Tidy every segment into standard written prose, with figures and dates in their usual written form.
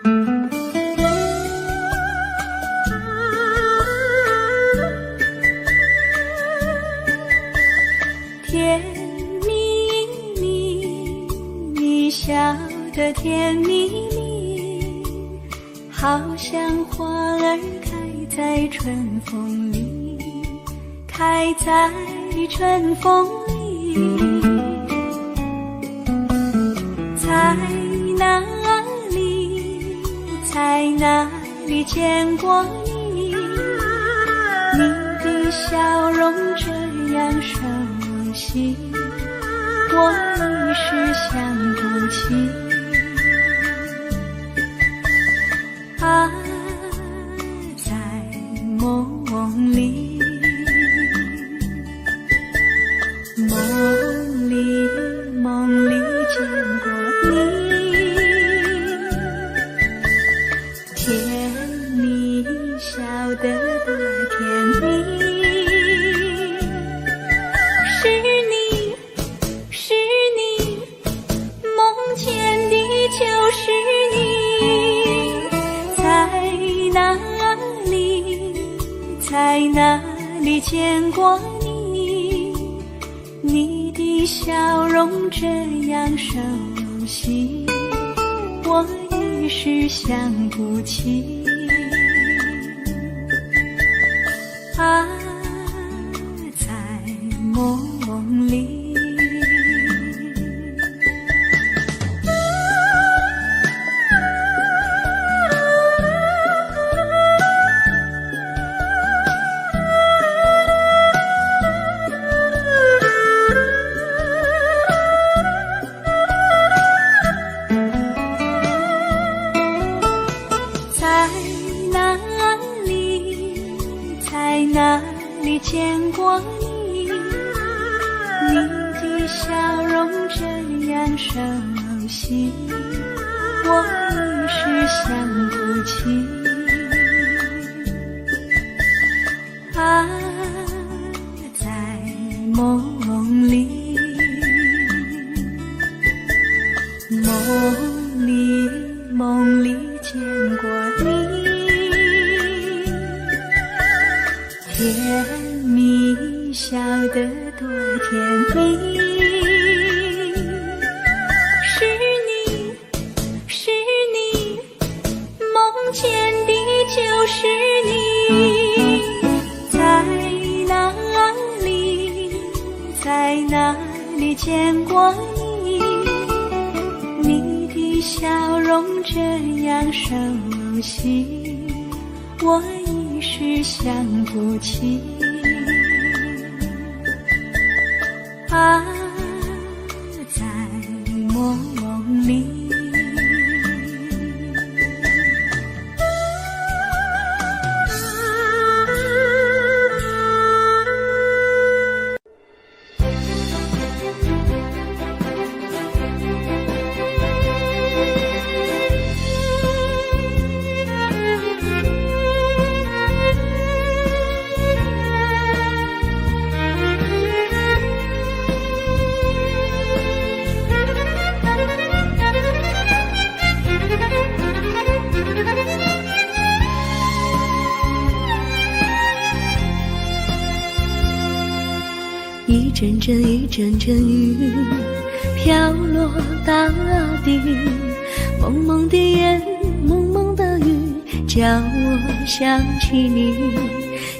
甜蜜蜜，你笑得甜蜜蜜，好像花儿开在春风里，开在春风里。在哪里，在哪里见过你？你的笑容这样熟悉，我一时想不起。啊，在梦里，梦里见过你，甜蜜笑得多甜蜜。是你，梦见的就是你。在哪里见过你？你的笑容这样熟悉，我一时想不起。啊，在梦里。在哪里见过你？你的笑容这样熟悉，我一时想不起。啊，在梦里，梦里见过你。甜蜜笑得多甜蜜。是你，梦见的就是你。在哪里见过你？你的笑容这样熟悉，我一时想不起。啊，在梦里。一阵阵雨飘落大地，蒙蒙的烟，蒙蒙的雨，叫我想起你，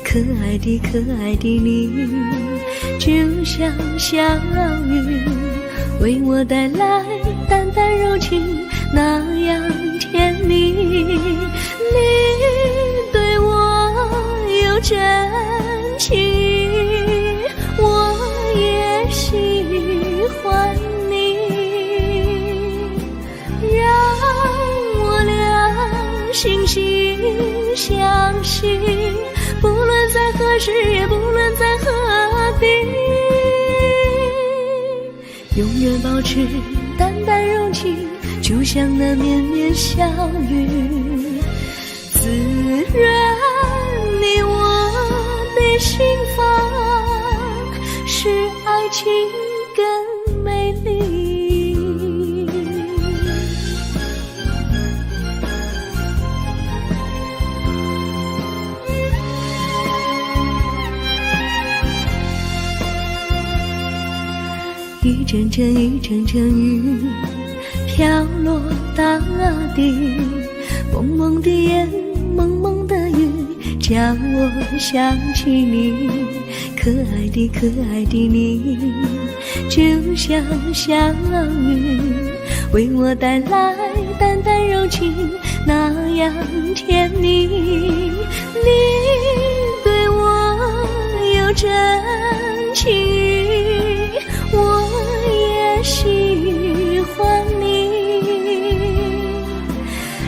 可爱的你，就像小雨，为我带来淡淡柔情，那样甜蜜。你对我有真情，我也喜欢你，让我俩惺惺相惜，不论在何时，也不论在何地，永远保持淡淡柔情，就像那绵绵小雨，滋润你我的心房，使爱情更美丽。阵阵雨，阵阵雨，飘落大地。蒙蒙的烟，蒙蒙的雨，叫我想起你。可爱的可爱的你，就像小雨，为我带来淡淡柔情，那样甜蜜。你对我有真情，我也喜欢你，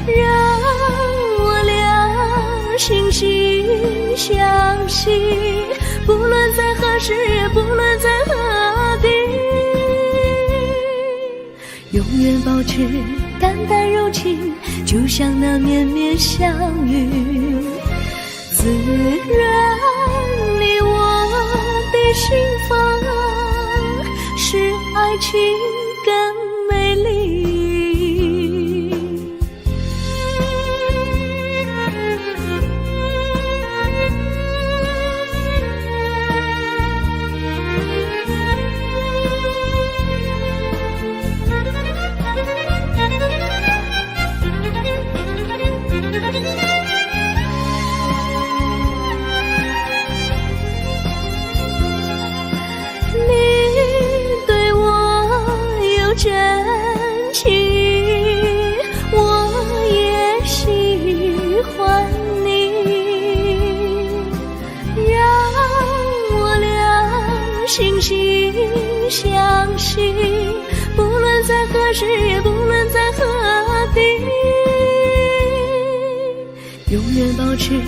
让我俩心心相惜，不论在何时，也不论在何地，永远保持淡淡柔情，就像那绵绵小雨，滋润你我的心房，使爱情更美丽。真情，我也喜欢你，让我俩心心相惜，不论在何时，也不论在何地，永远保持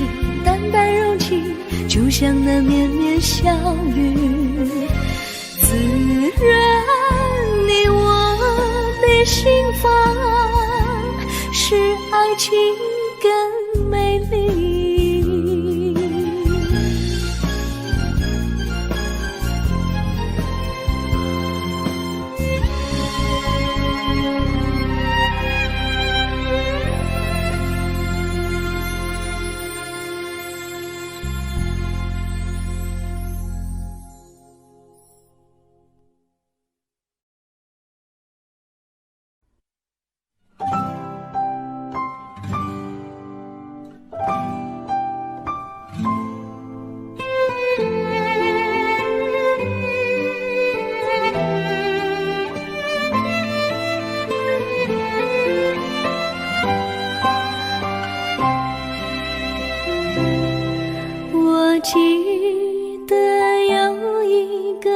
淡淡柔情，就像那绵绵小雨，滋润你我的心房，使爱情更美丽。记得有一个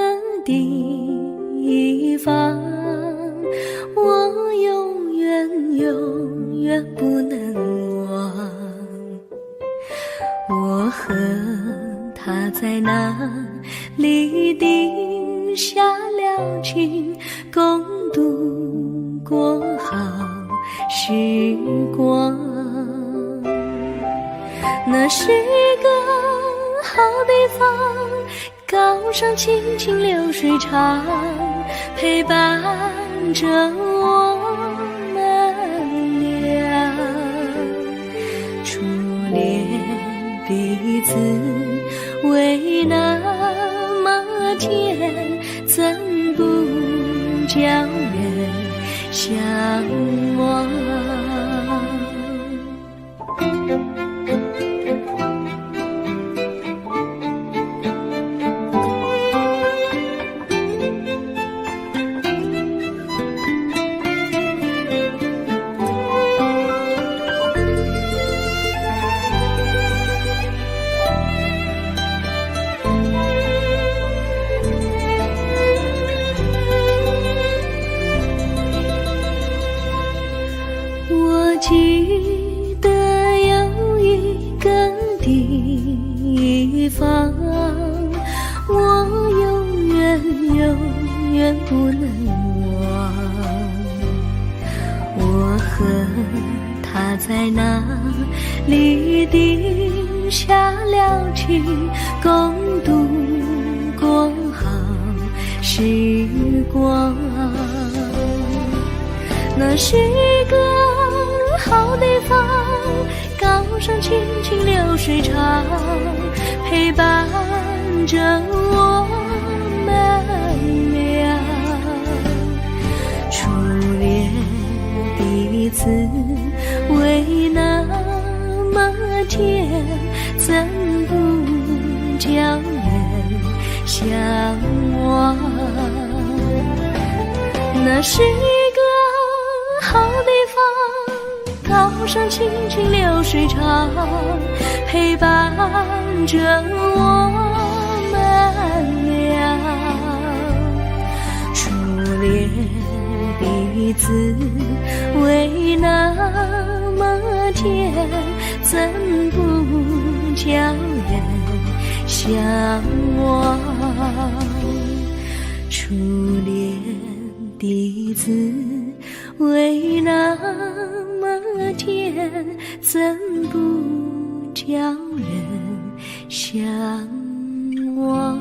地方，我永远不能忘。我和他在那里定下了情，共度过好时光。那是个好地方，高山青青流水长，陪伴着我们俩。初恋彼此为那么甜，怎不叫人向往？我记得有一个地方，我永远不能忘。我和他在那里定下了情，共度过好时光。那是个好地方，高山青青流水长，陪伴着我们俩。子为那么甜，怎不叫人向往？那是一个好地方，高山清清流水长，陪伴着我们俩。初恋的滋味那么甜，怎不叫人向往？初恋的滋味那么甜，怎不叫人向往？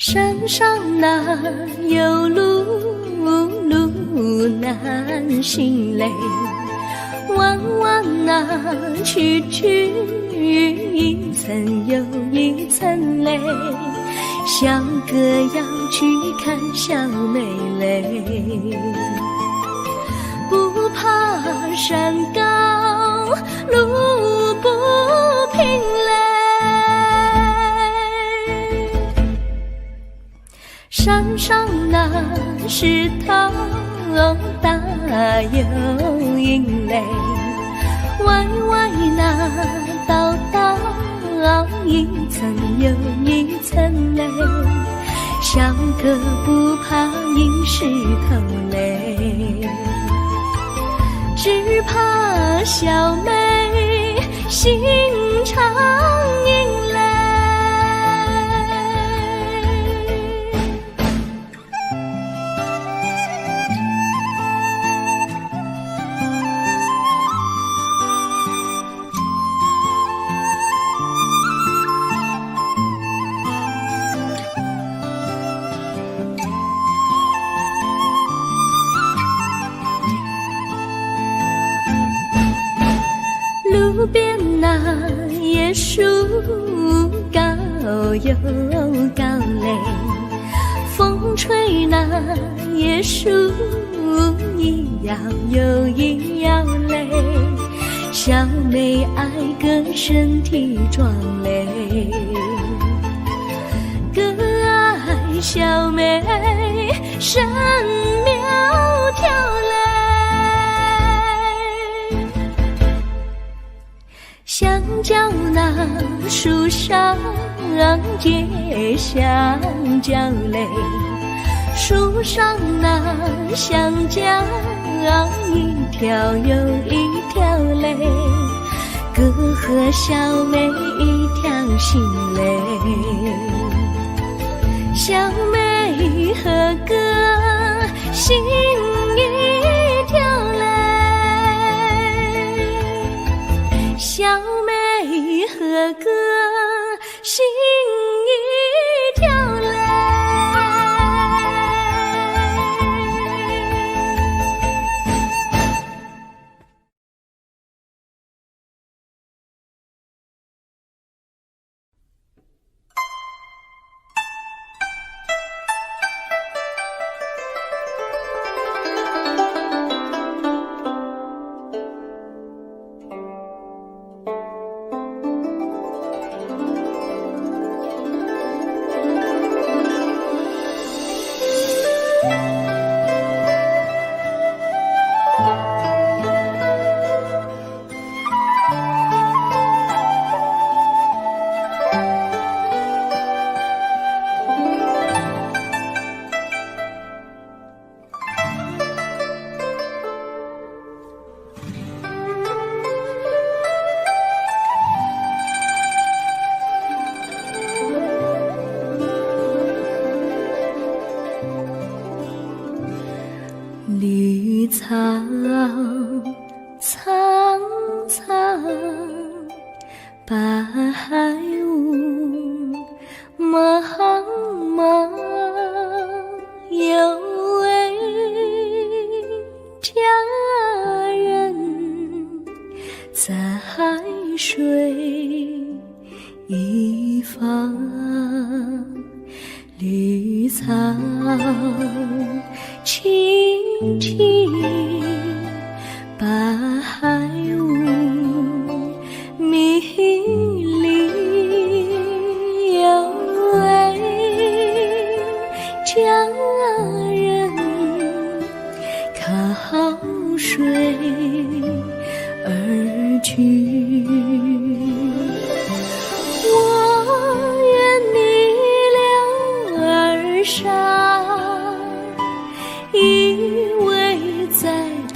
山上哪有路，路难行嘞，弯弯哪曲曲，一层又一层嘞，小哥要去看小妹嘞，不怕山高路不平嘞，山上那石头大又硬嘞，歪歪那道道一层又一层嘞，小哥不怕硬石头嘞，只怕小妹心肠硬嘞。路边那椰树高又高嘞，风吹那椰树一摇又一摇嘞，小妹爱个身体壮嘞，哥爱小妹身苗条嘞，香蕉那树上结香蕉嘞，树上那香蕉一条又一条嘞，哥和小妹一条心嘞，小妹和哥心一条嘞，小妹和哥心一条嘞。绿草苍苍，白雾茫茫，有位佳人在水一方，绿草青青，白雾迷离，有位佳人靠水而居。我愿你两耳上，依偎在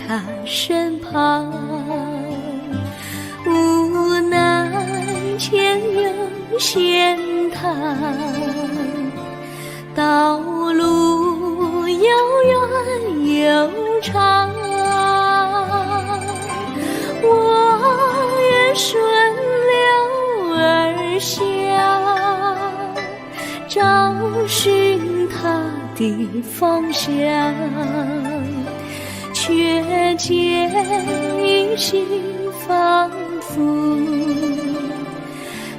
他身旁，无奈前有险滩，道路又远又长，我愿顺流而下，找寻他的方向，却见一心仿佛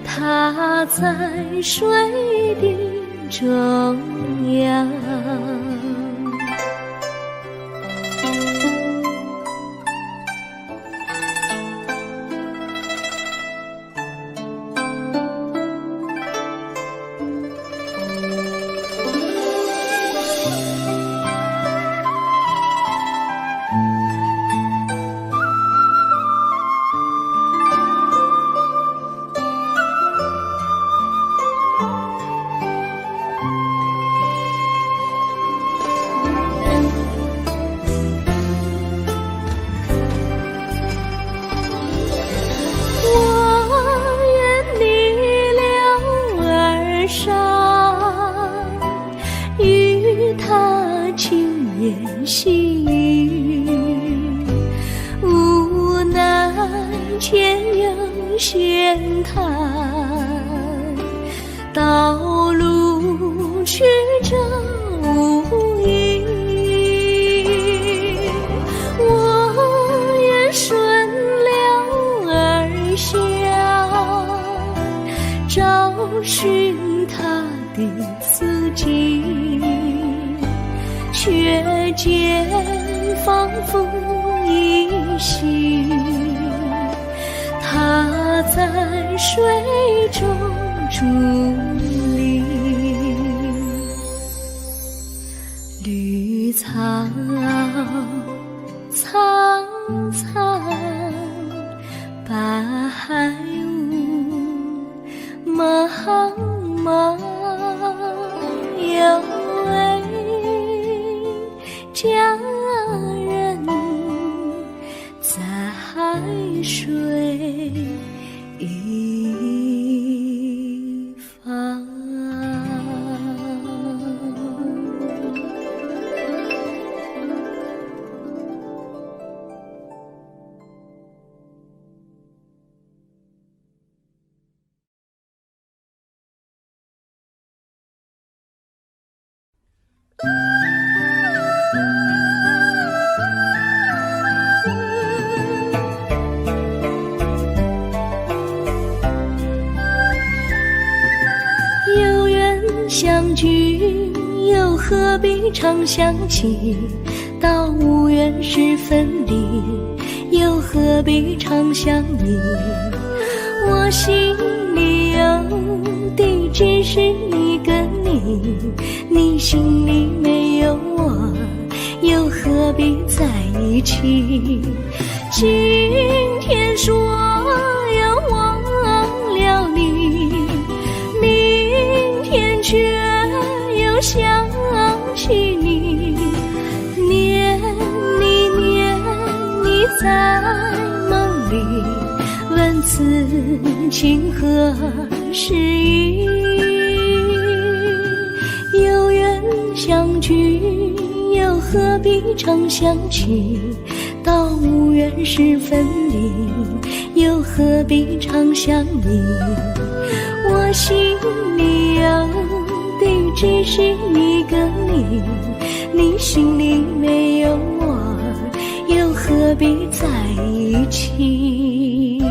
他在水的中央。细雨无奈前有险滩，道路曲折无依，我愿顺流而下，找寻他的足迹，却见仿佛依稀，他在水中伫立。绿草苍苍，白雾茫茫，有位佳人在水一方。有缘相聚，又何必常相期？到无缘时分离，又何必常相依？我心里有的只是一个你，你心里没有我，又何必在一起？今天说要忘了你，明天却又想起你，念你在梦里，问此情何时已？有缘相聚，又何必常想起？到无缘时分离，又何必常想你？我心里有的只是一个你，你心里没有我，又何必在一起？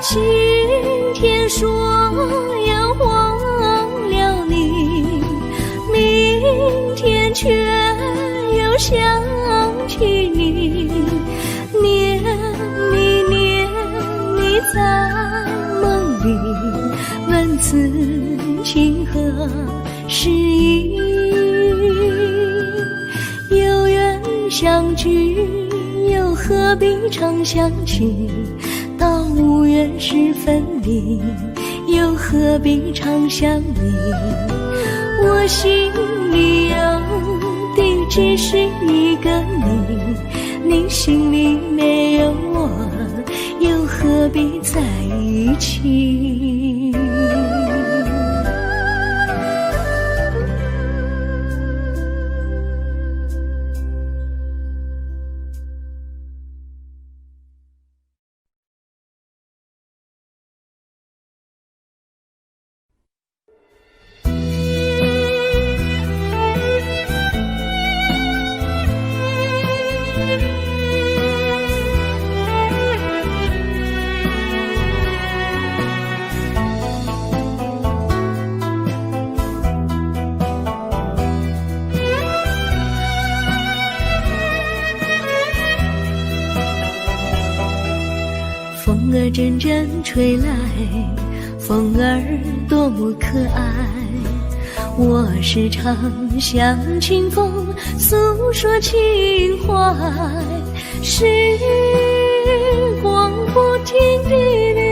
今天说要忘了你，明天却又想起你，念你在梦里，问此情何时意？有缘相聚，又何必常想起？到无缘时分离，又何必常想你？我心里有的只是一个你，你心里没有我，又何必在一起？风儿阵阵吹来，风儿多么可爱。我时常向清风诉说情怀，时光不停地流，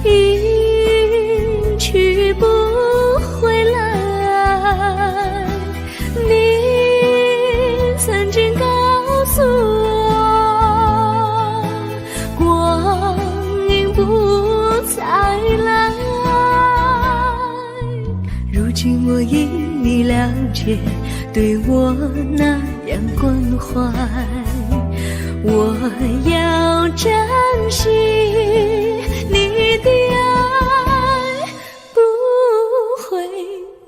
一去不回来。你曾经告诉我，光阴不再来。如今我因你了解，对我那样关怀，我要珍惜你的爱，不会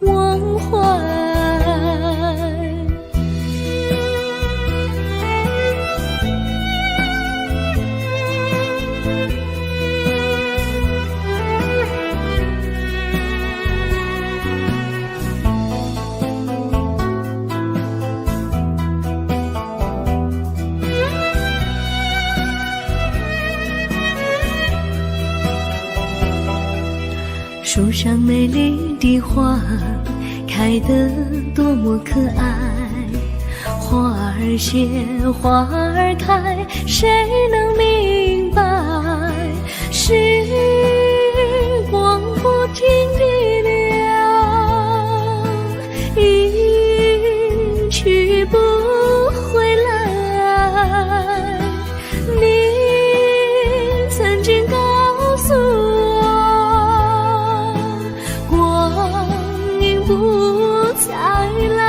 忘怀。树上美丽的花开得多么可爱，花儿谢花儿开，谁能明白？时光不停地流，一去不回来。你曾经告诉我，不再来。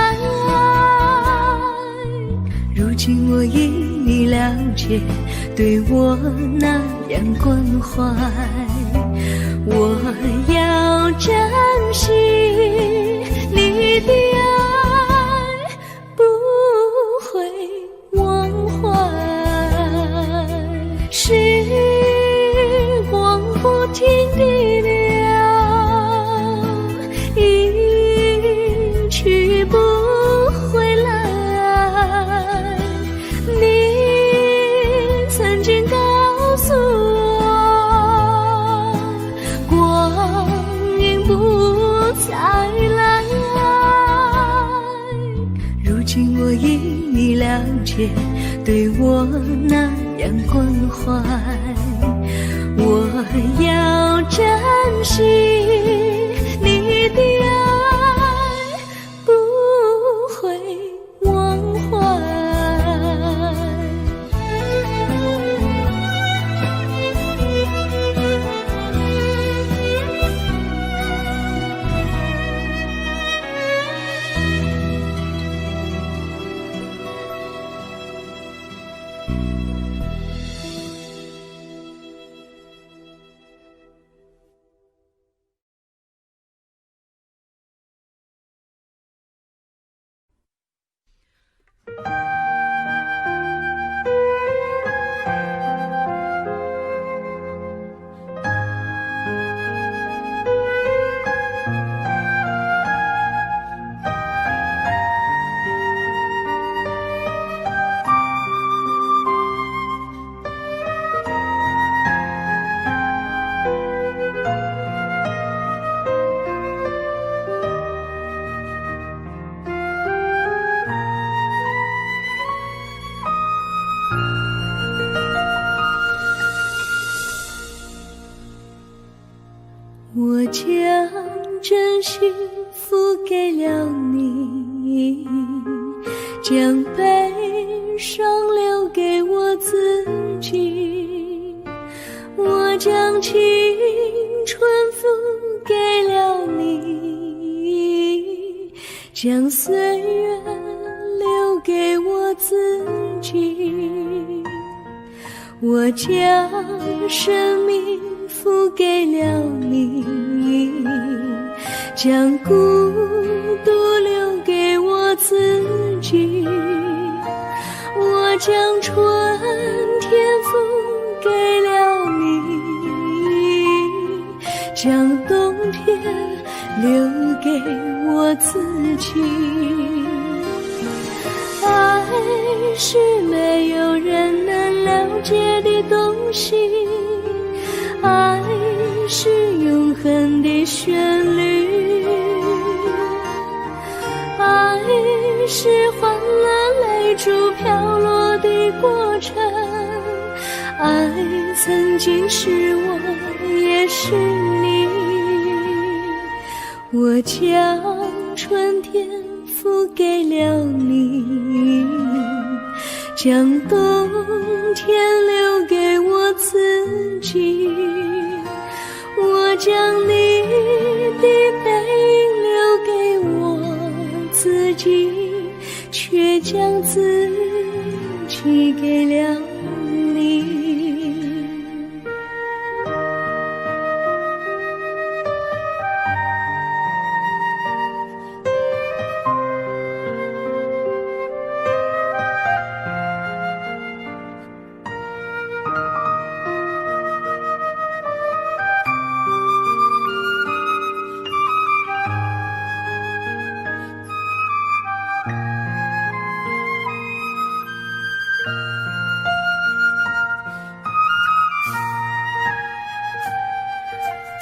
如今我因你了解，对我那样关怀，我要珍惜你的爱，不会忘怀。时光不停地流，去不回来。你曾经告诉我，光阴不再来。如今我因你了解，对我那样关怀，我要珍惜你的爱，不会忘怀。我将真心付给了你，将悲伤留给我自己。我将青春付给了你，将岁月留给我自己。我将生命付给了你，将孤独留给我自己。我将春天付给了你，将冬天留给我自己。爱是没有人能了解的东西，爱是永恒的旋律，爱是换了泪珠飘落的过程，爱曾经是我也是你。我将春天付给了你，将冬天留给我自己。我将你的背影留给我自己，却将自己给了你。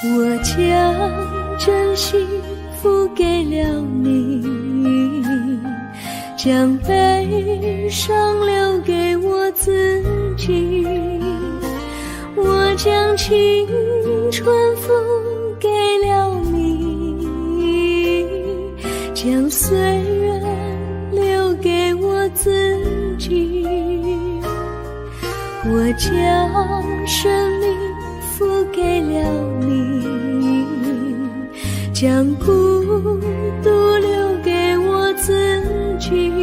我将真心付给了你，将悲伤留给我自己。我将青春付给了你，将岁月留给我自己。我将生命付给了你，将孤独留给我自己。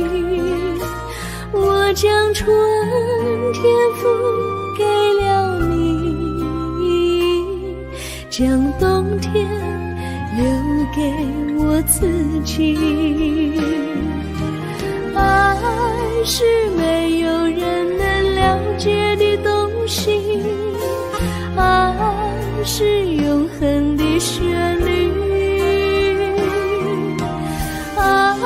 我将春天付给了你，将冬天留给我自己。爱是没有人能了解的东西，爱是永恒的旋律，爱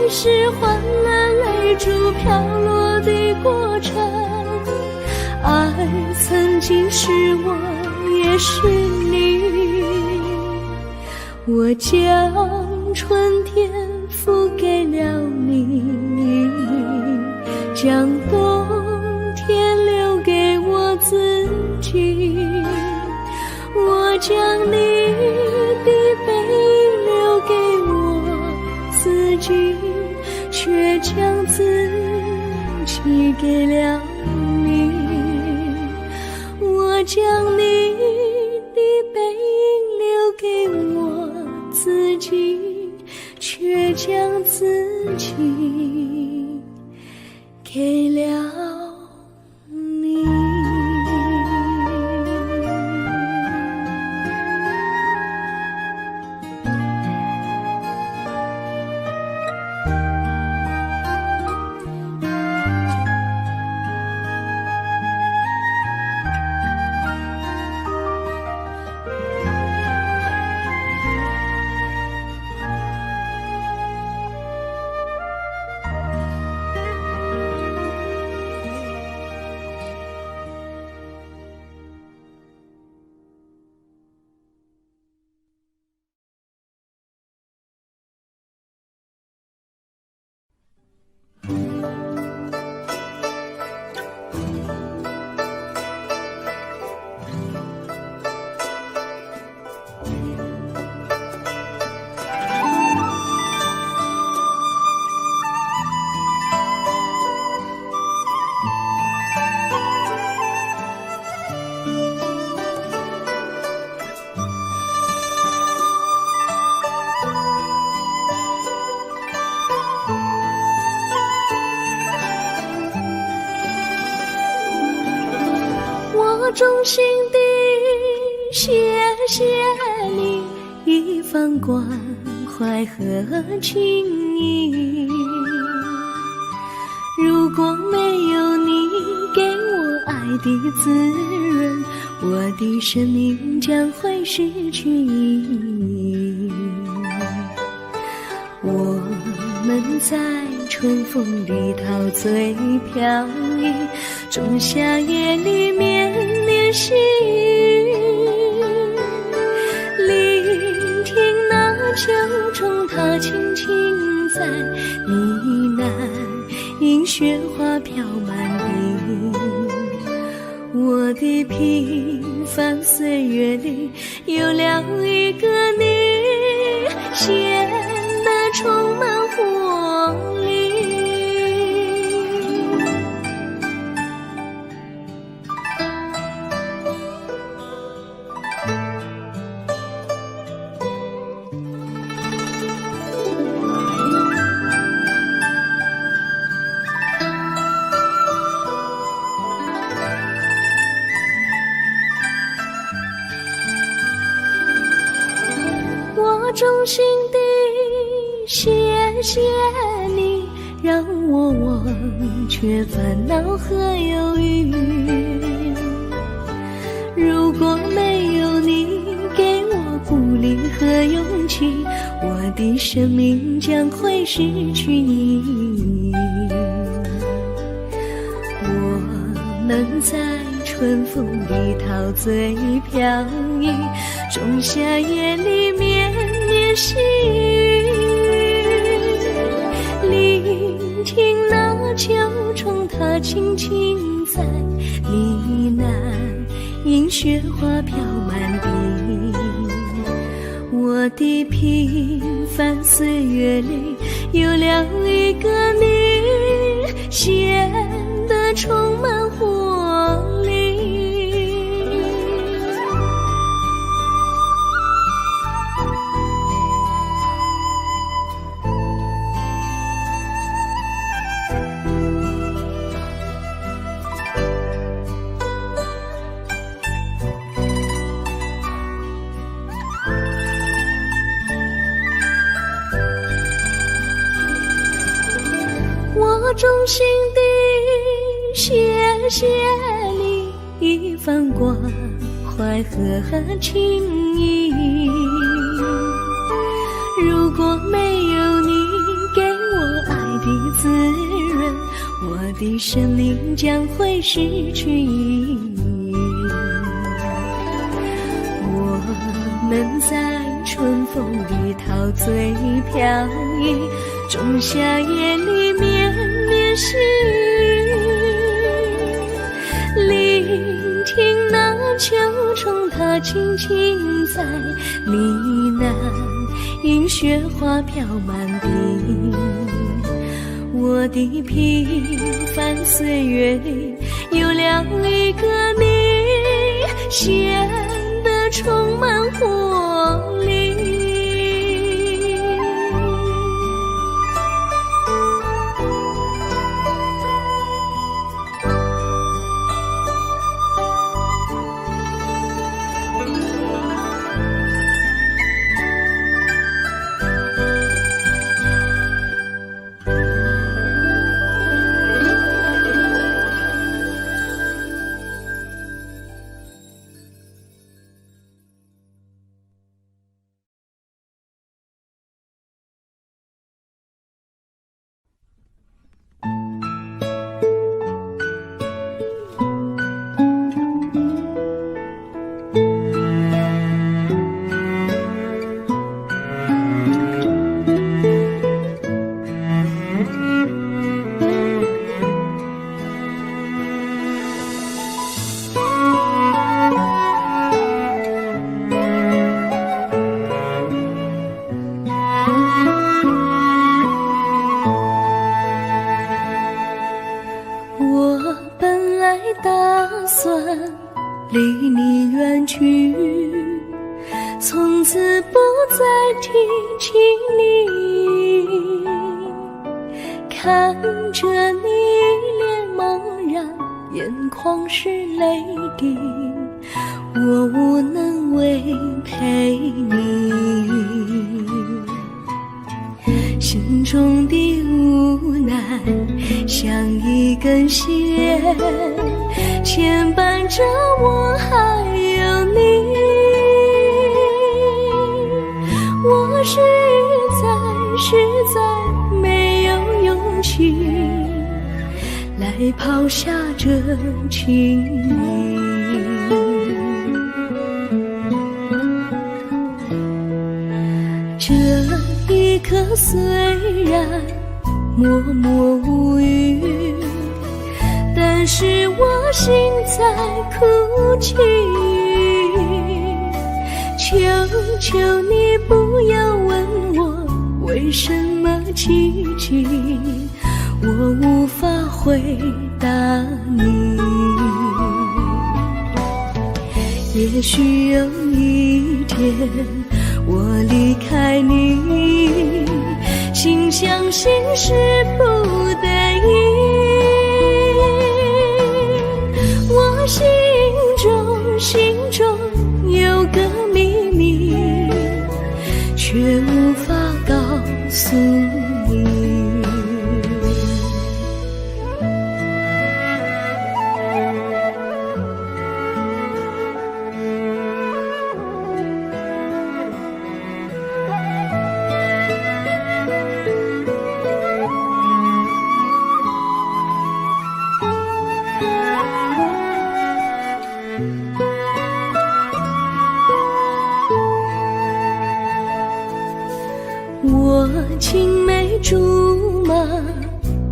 是换了泪珠飘落的过程，爱曾经是我也是你。我将春天付给了你，将冬天留给我自己。将你的背影留给我自己，却将自己给了你。我将你的背影留给我自己，却将自己给了你。我衷心地谢谢你一番关怀和情谊，如果没有你给我爱的滋润，我的生命将会失去意义。我们在春风里陶醉飘逸，仲夏夜里绵绵细雨，聆听那秋虫它轻轻在呢喃，因雪花飘满地。我的平凡岁月里有了一个你，显得充满活力。我衷心地谢谢你，让我忘却烦恼和忧郁。如果没有你给我鼓励和勇气，我的生命将会失去意义。我们在春风里陶醉飘逸，仲夏夜里绵绵细雨，聆听那秋虫它轻轻在呢喃，因雪花飘满地。我的平凡岁月里有了一个你，显得充满活力。我衷心地谢谢你一番关怀和情谊，如果没有你给我爱的滋润，我的生命将会失去意义。我们在春风里陶醉飘逸，仲夏夜里绵绵细雨，聆听那秋虫它轻轻在呢喃，银雪花飘满地。我的平凡岁月里有了一个你，显得充满活力。离你远去，从此不再提起你。看着你一脸茫然，眼眶是泪滴，我无能为陪你。心中的无奈像一根线，牵绊着我还有你。我实在没有勇气来抛下这情谊。这一刻虽然默默无语，但是我心在哭泣。求求你不要问我为什么奇迹，我无法回答你。也许有一天我离开你，心相信是不得已。我心中有个秘密，却无法告诉你。我青梅竹马，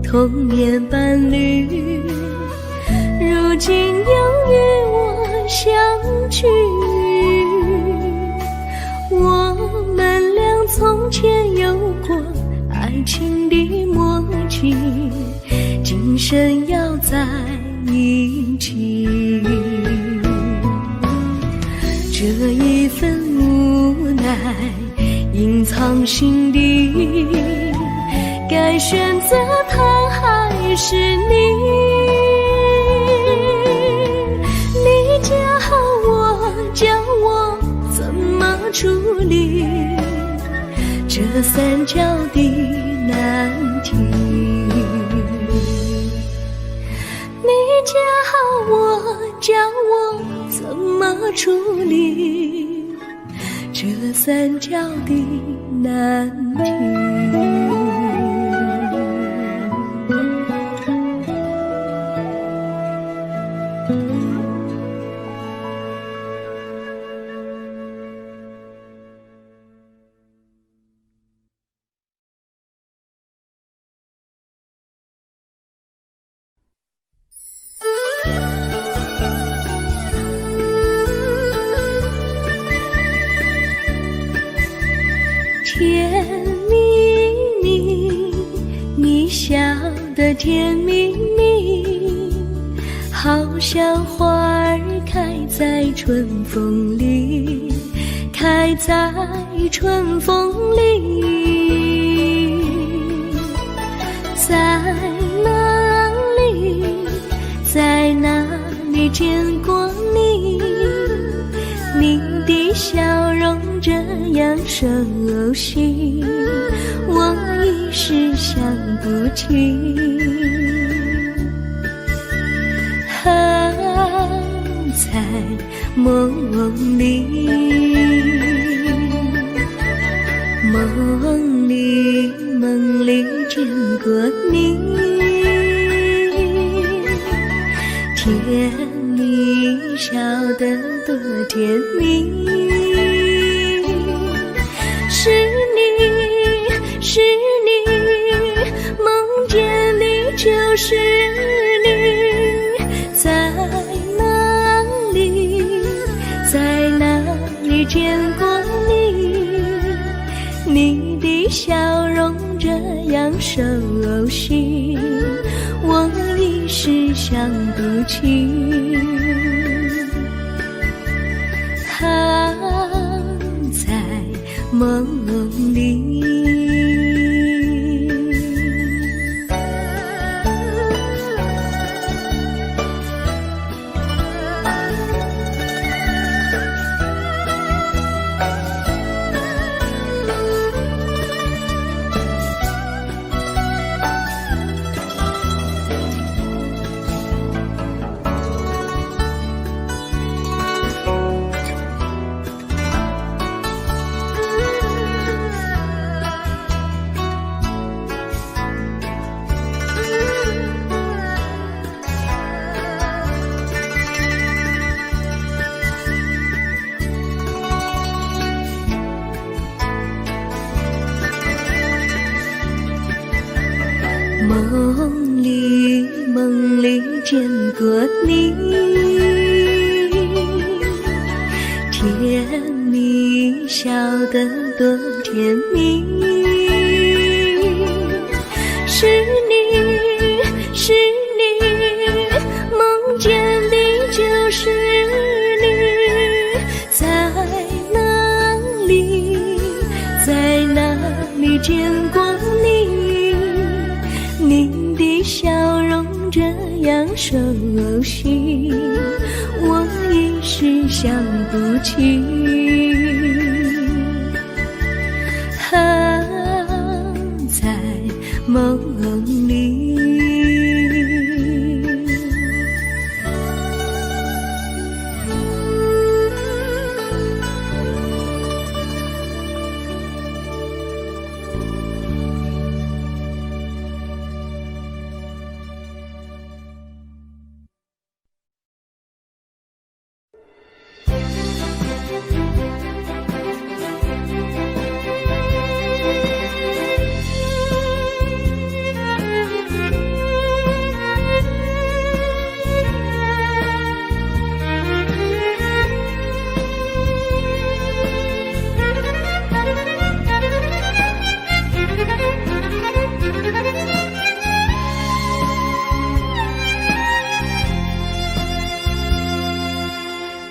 童年伴侣，如今又与我相聚。我们俩从前有过爱情的默契，今生要在一起。这一份无奈隐藏心底，该选择他还是你？你教我怎么处理这三角的难题？你教我怎么处理这三角的难题？的甜蜜蜜，好像花儿开在春风里，开在春风里。在哪里，在哪里见过你？你的笑容这样熟悉，我一时想不起。在梦里，梦里见过你，甜蜜笑得多甜蜜。是你，是你，梦见你就是你。在哪里，在哪里见过你？你的笑容这样熟悉，我一时想不起。在梦里。梦里见过你，甜蜜笑得多甜蜜。是你，是你，梦见的就是你。在哪里，在哪里见过你？你的笑容这样熟悉，我一时想不起。在梦里。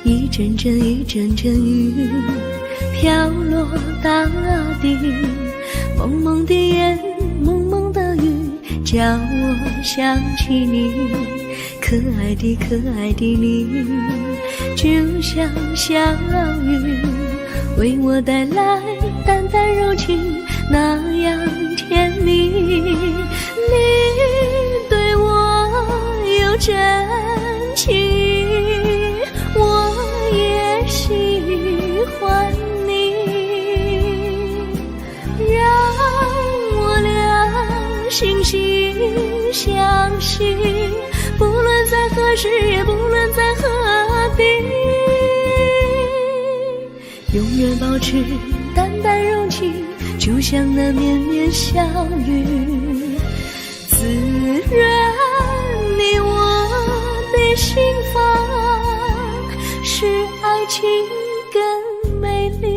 一阵阵一阵阵雨飘落大地，蒙蒙的烟，蒙蒙的雨，叫我想起你。可爱的可爱的你，就像小雨，为我带来淡淡柔情，那样甜蜜。你对我有真情，我也喜欢你，让我俩惺惺相惜，不论在何时，也不论在何地，永远保持淡淡柔情，就像那绵绵小雨，滋润你我的心房，使爱情更美丽。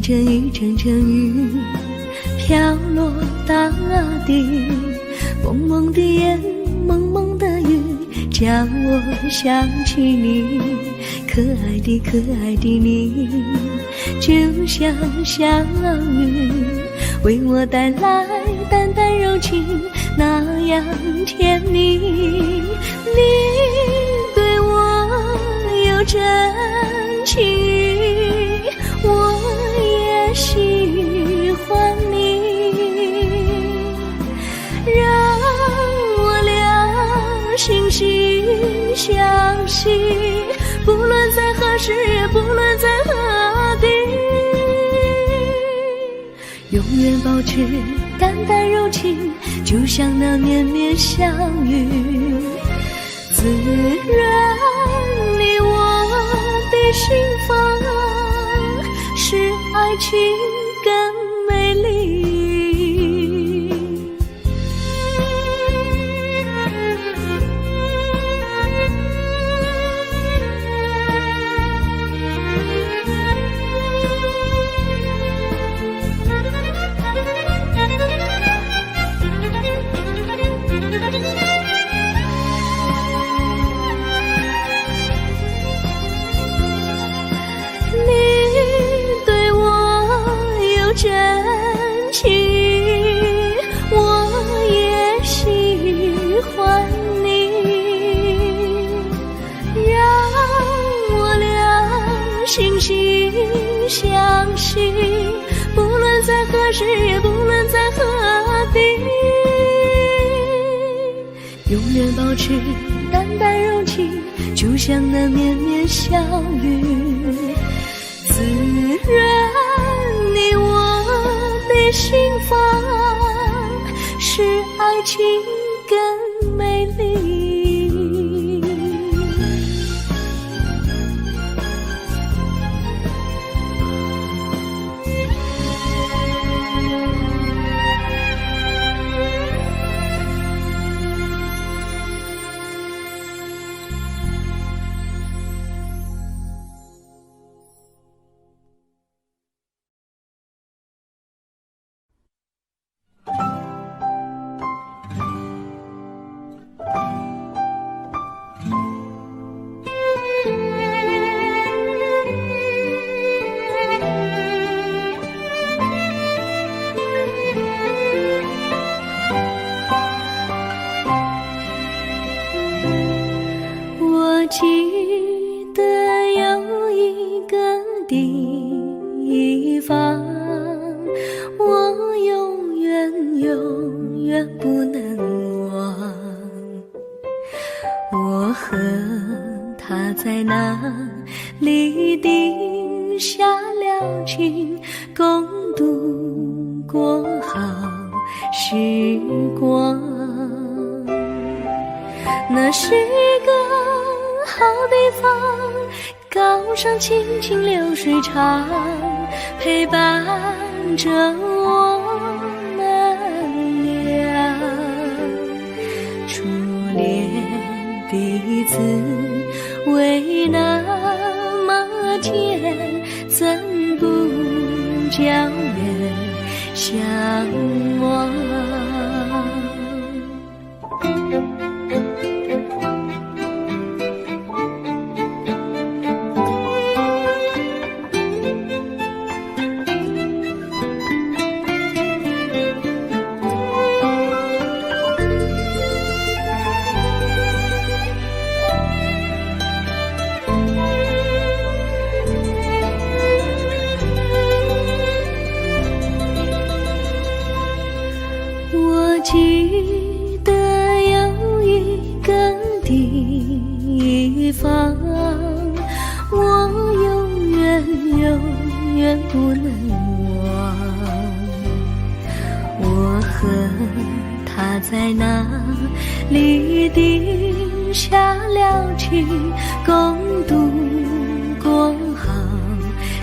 阵一阵阵雨飘落大地，蒙蒙的烟，蒙蒙的雨，叫我想起你，可爱的可爱的你，就像小雨，为我带来淡淡柔情，那样甜蜜。你对我有真情，我也喜欢你，让我俩心心相惜，不论在何时，也不论在何地，永远保持淡淡柔情，就像那绵绵小雨，滋润你我的心房，使爱情更美丽。真情，我也喜欢你，让我俩心心相惜，不论在何时，也不论在何地，永远保持淡淡柔情，就像那绵绵小雨，滋润你我的心房，使爱情更美丽。记得有一个地方，我永远不能忘。我和他在那里定下了情，共度过好时光。那是个好地方，高山清清流水长，陪伴着我们俩。初恋彼此为那么甜，怎不叫人相忘？我记得有一个地方，我永远不能忘。我和他在那里定下了情，共度过好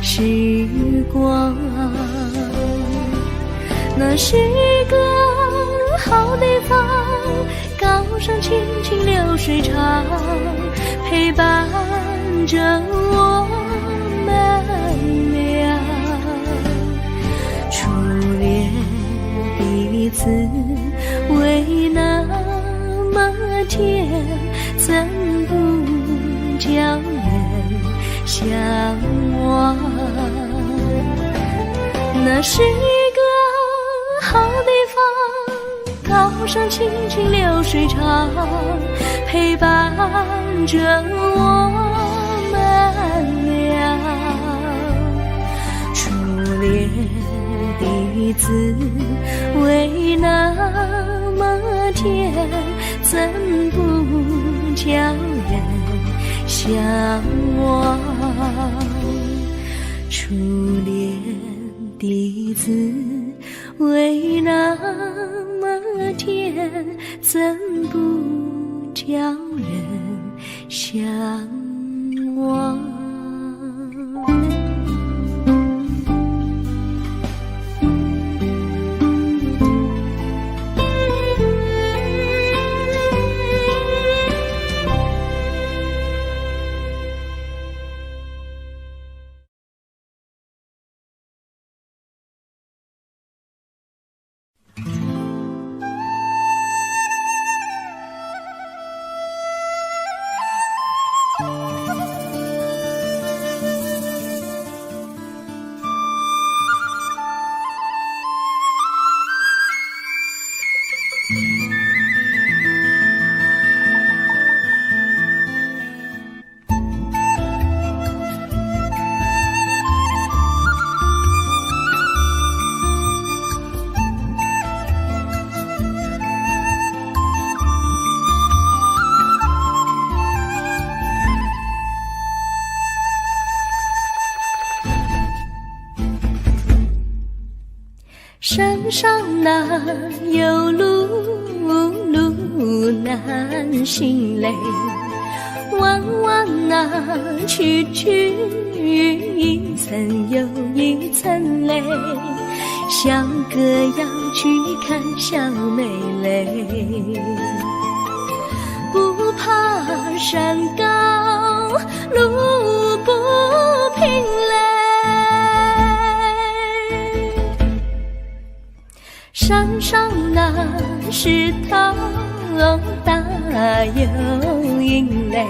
时光。那是个好地方，高山清清流水长，陪伴着我们俩。滋味那么甜，怎不叫人向往？那是一个好地方，高山清清流水长，陪伴着我们俩。初恋的滋味那么甜，怎不叫人向往？初恋的滋味那么甜，怎不叫人向往？山上哪有路，路难行嘞，弯弯哪曲曲，一层又一层嘞，小哥要去看小妹嘞，不怕山高路不平嘞，山上那石头大又硬嘞，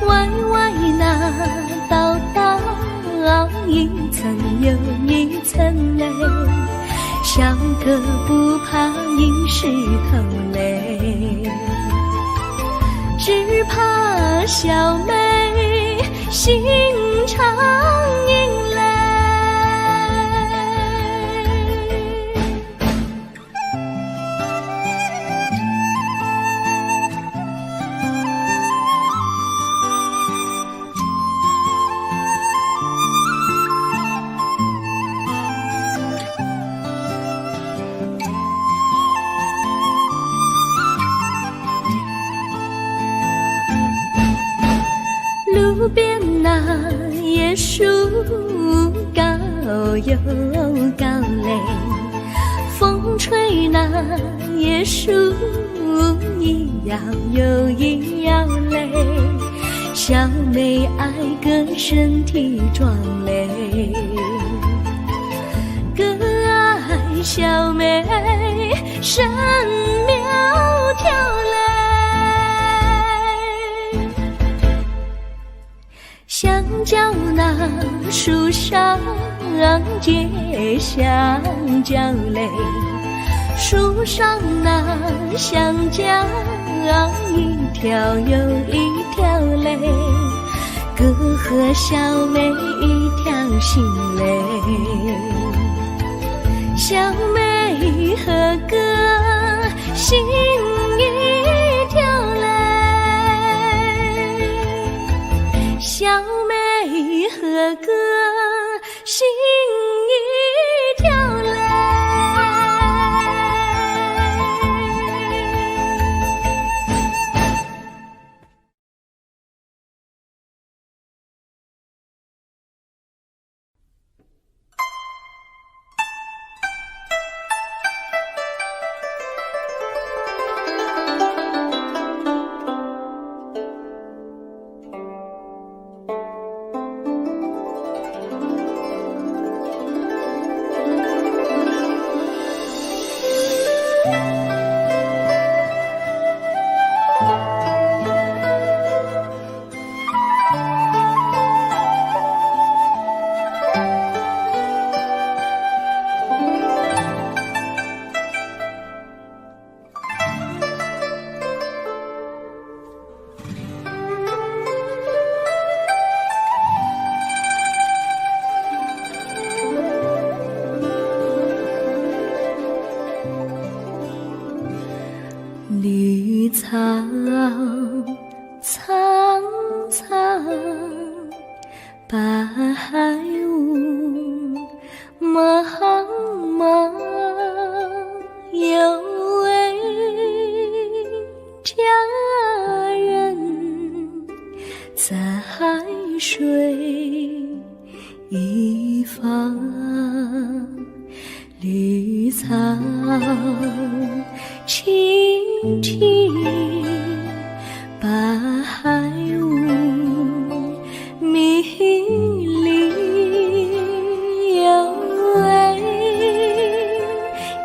歪歪那道道一层又一层嘞，小哥不怕硬石头嘞，只怕小妹心肠硬嘞。路边那椰树高又高嘞，风吹那椰树一摇又一摇嘞，小妹爱个身体壮嘞，哥爱小妹身苗条嘞，香蕉那树上结香蕉嘞，树上那香蕉一条又一条嘞，哥和小妹一条心嘞，小妹和哥心一条嘞，小妹和哥心一条嘞。苍苍苍，白雾茫茫，有位佳人在水一方，绿草青青，白雾迷离，有位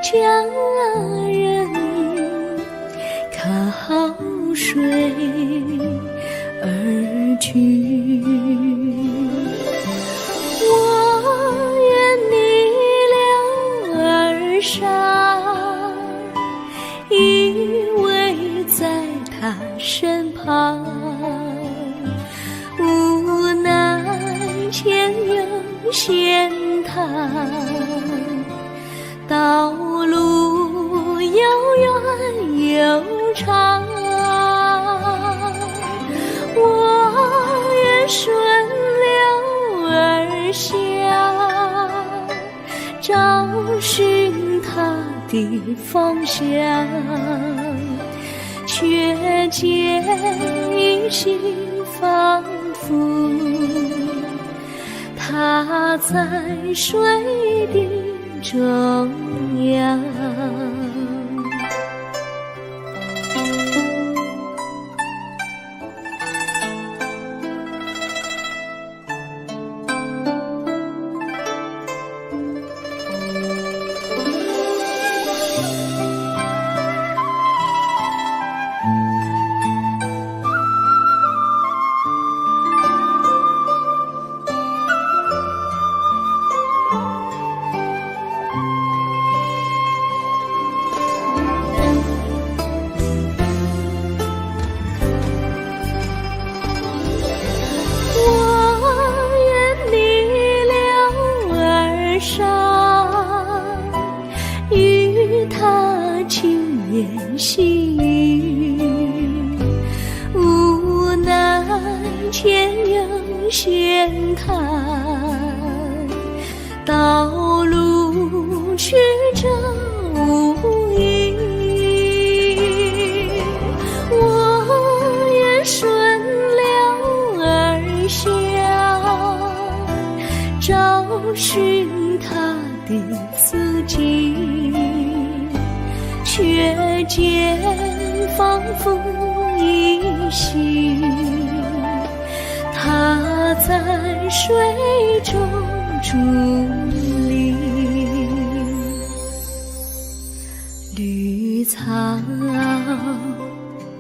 佳人靠水而居。我愿逆流而上，依偎在他身旁，无奈前有险滩，道路又远又长，我愿顺流而下，找寻他的方向，却见一心仿佛他在水的中央。轻言细语，无奈前有险滩，道路曲折无依，我愿顺流而下，找寻他的足迹，却见仿佛依稀，他在水中伫立。绿草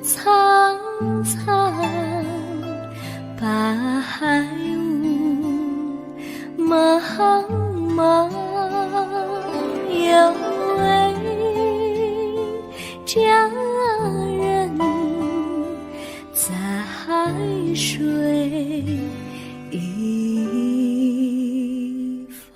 苍苍，白雾茫茫，有位佳人在水一方。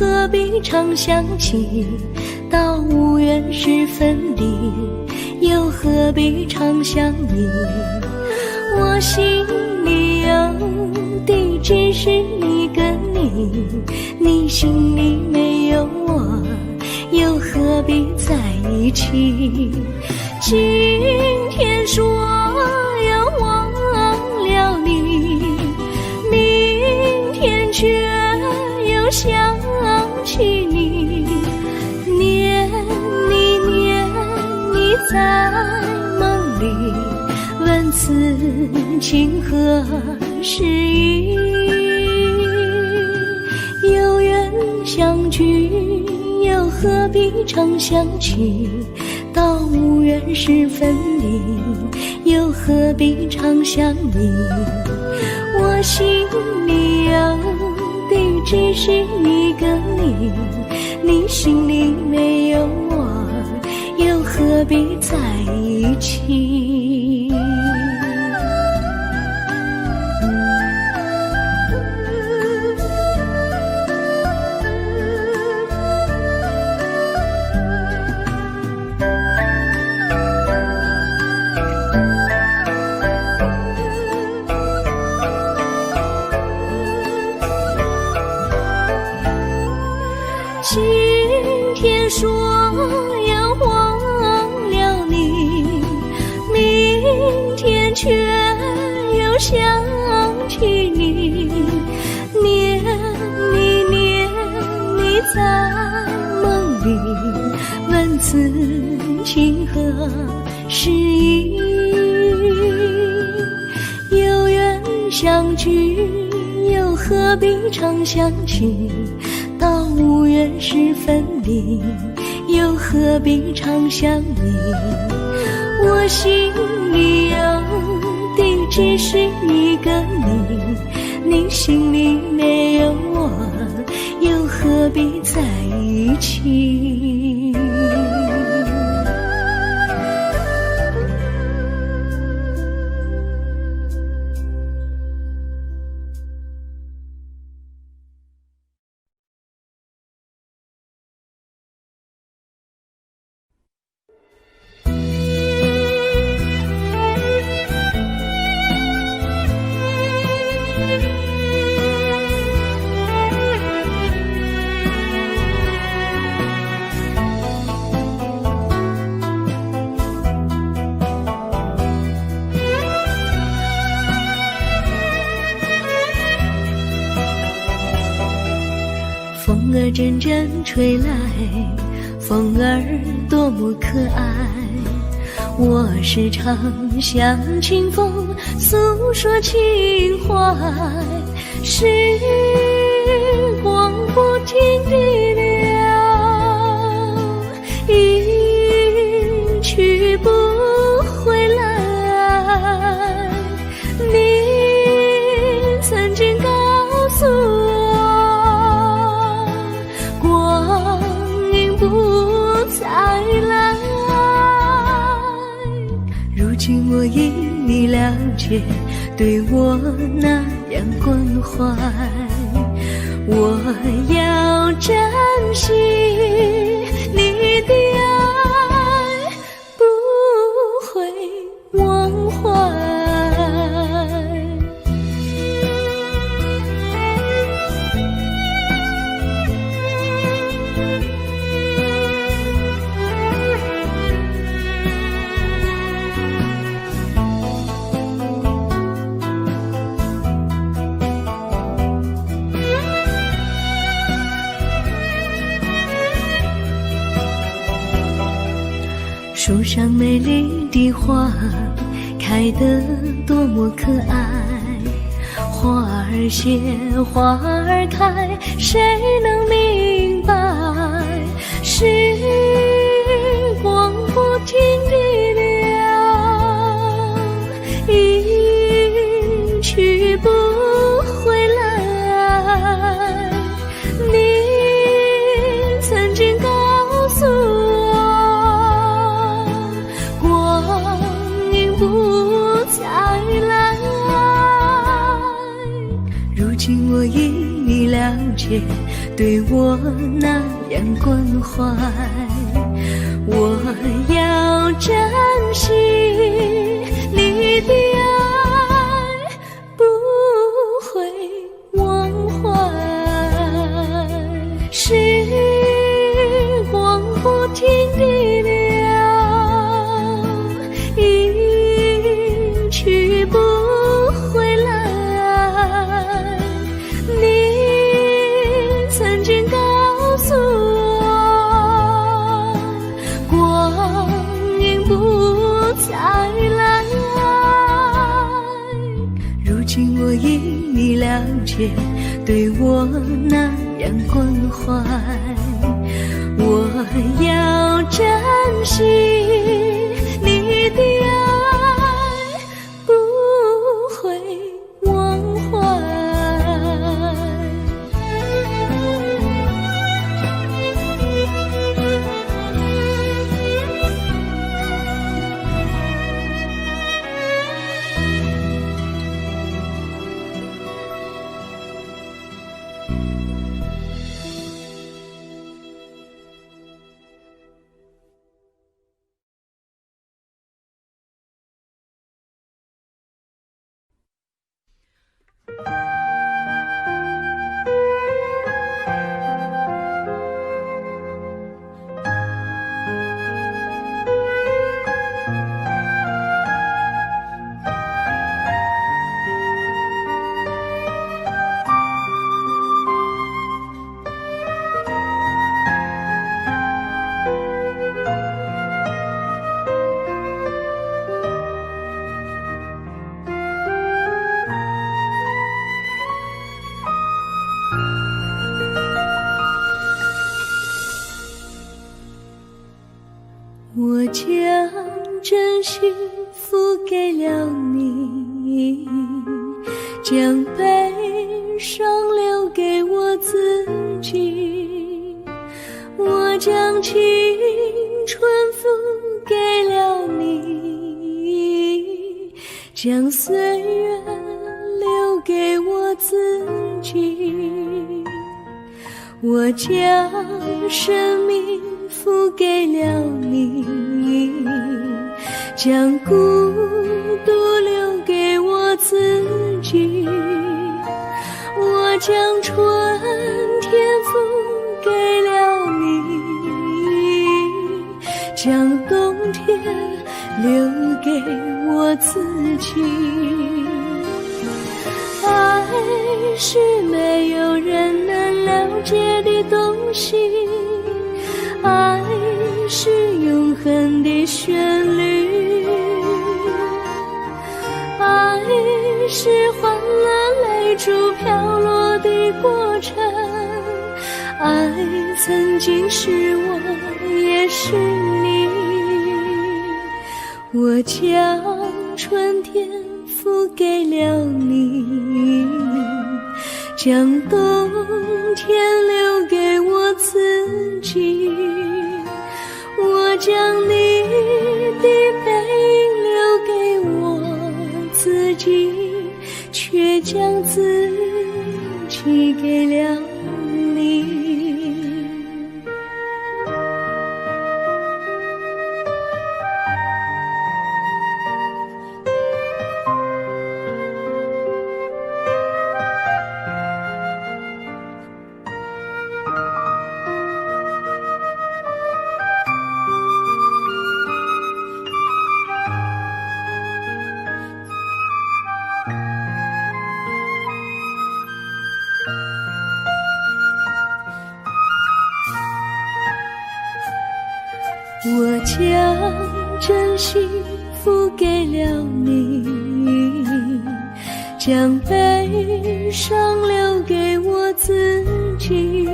何必常想起？到无缘时分离，又何必常想你？我心里有的只是一个你，你心里没有我，又何必在一起？今天说要忘了你，明天却又想起你，念你在梦里，问此情何时已？有缘相聚，又何必常想起？到无缘时分离，又何必常想你？我心里有的只是一个你，你心里没有我，又何必在一起？今天说要忘了你，明天却又想起你，念你在梦里，问此情何时已？有缘相聚，又何必常想起？到无缘时分离，又何必常想你？我心里有的只是一个你，你心里没有我，又何必在一起？风儿阵阵吹来，风儿多么可爱。我时常向清风诉说情怀，时光不停地流，一去不回来。你曾经告诉我，光阴不再来。如今我已你了解，对我那样关怀，我要珍惜你的爱，不会忘怀。树上美丽的花开得多么可爱，花儿谢花儿开，谁能明白？时光不停地流，一去不回来。你曾经告诉我，不再来。如今我已你了解，对我那样关怀。我要珍惜你的爱，不会忘怀。时光不停地流，一去不回来。你曾经告诉我，光阴不再来。如今我因你了解，对我那样关怀。我要珍惜你的爱，不会忘怀。我将真心付给了你，将悲伤留给我自己。我将青春付给了你，将岁月留给我自己。我将生命付给了你，将孤独留给我自己。我将春天付给了你，将冬天留给我自己。爱是没有人能了解的东西，爱是永恒的旋律，爱是欢乐泪珠飘落的过程，爱曾经是我也是你。我将春天付给了你，将冬天留给我自己。我将你的背影留给我自己，却将自己给了你。我将真心付给了你，将悲伤留给我自己。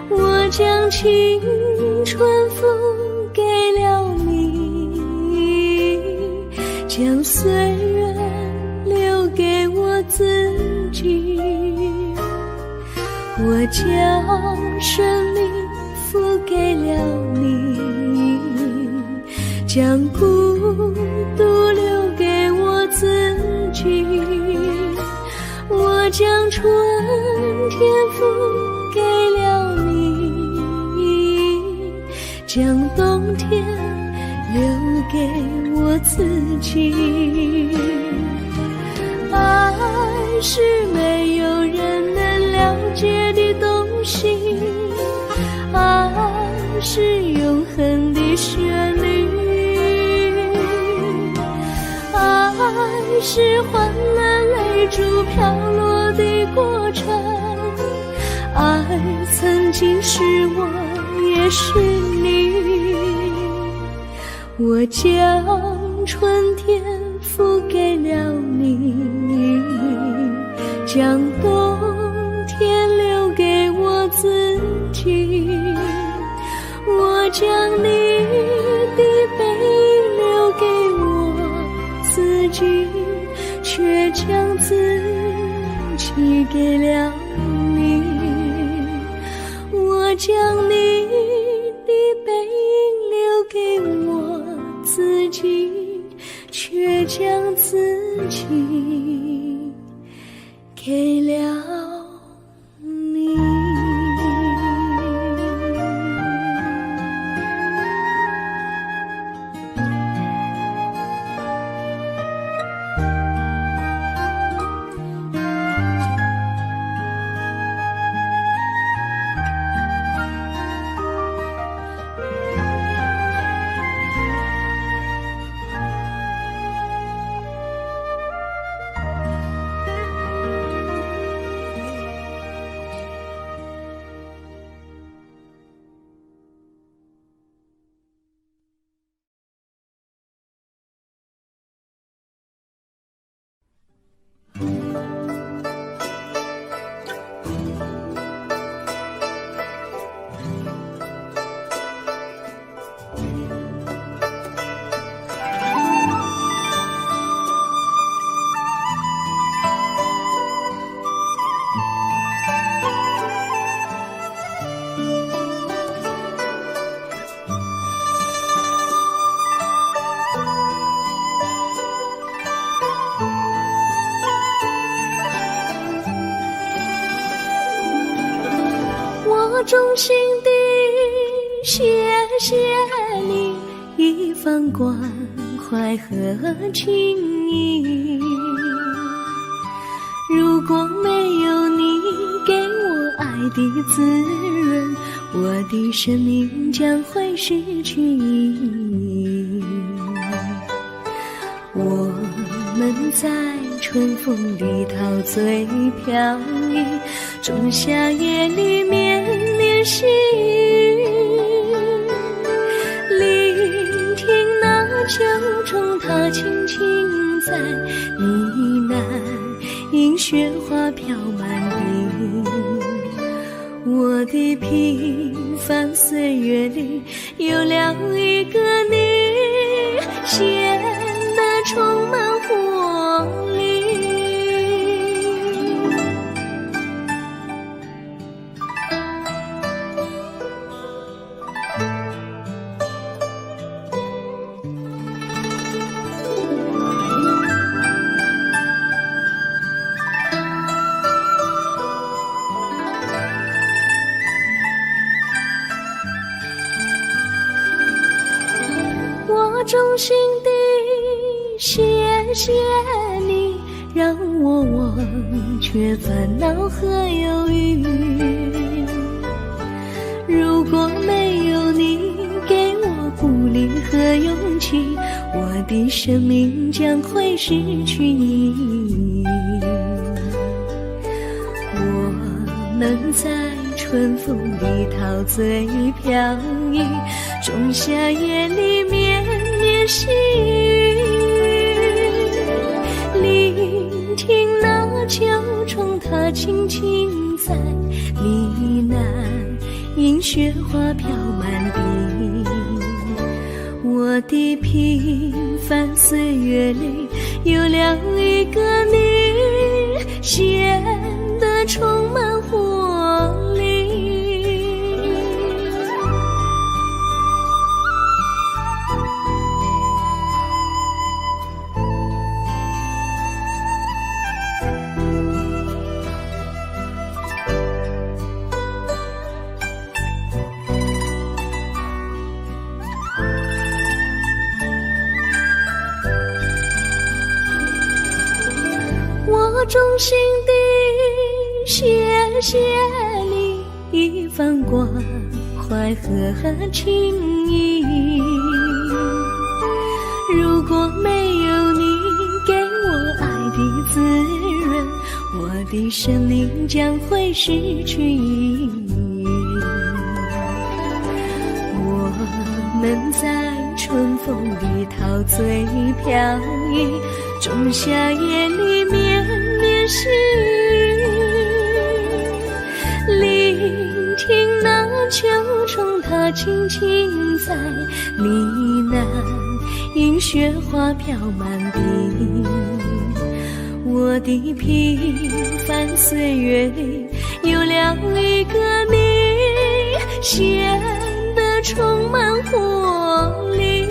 我将青春付给了你，将岁月留给我自己。我将生命付给了你，将孤独留给我自己。我将春天付将冬天留给我自己。爱是没有人能了解的东西，爱是永恒的旋律，爱是换了泪珠飘落的过程，爱曾经是我也是你。我将春天付给了你，将冬天留给我自己。我将你的背影留给我自己，却将自己给了你。我将你的背影留给我自己，却将自己给了你。我衷心地谢谢你一番关怀和情谊，如果没有你给我爱的滋润，我的生命将会失去意义。我们在春风里陶醉飘逸，仲夏夜里绵绵细雨，聆听那秋虫它轻轻在呢喃，迎雪花飘满地。我的平凡岁月里有了一个你，显得充满活力。我衷心地谢谢你，让我忘却烦恼和忧郁。如果没有你给我鼓励和勇气，我的生命将会失去意义。我们在春风里陶醉飘逸，仲夏夜里绵绵细雨，聆听那秋虫它轻轻在呢喃，迎雪花飘满地。我的平凡岁月里有了一个你，显得充满活力。衷心地谢谢你一番关怀和情谊。如果没有你给我爱的滋润，我的生命将会失去意义。我们在春风里陶醉飘逸，仲夏夜里绵绵细雨，聆听那秋虫它轻轻在呢喃，迎雪花飘满地。我的平凡岁月里有了一个你，显得充满活力。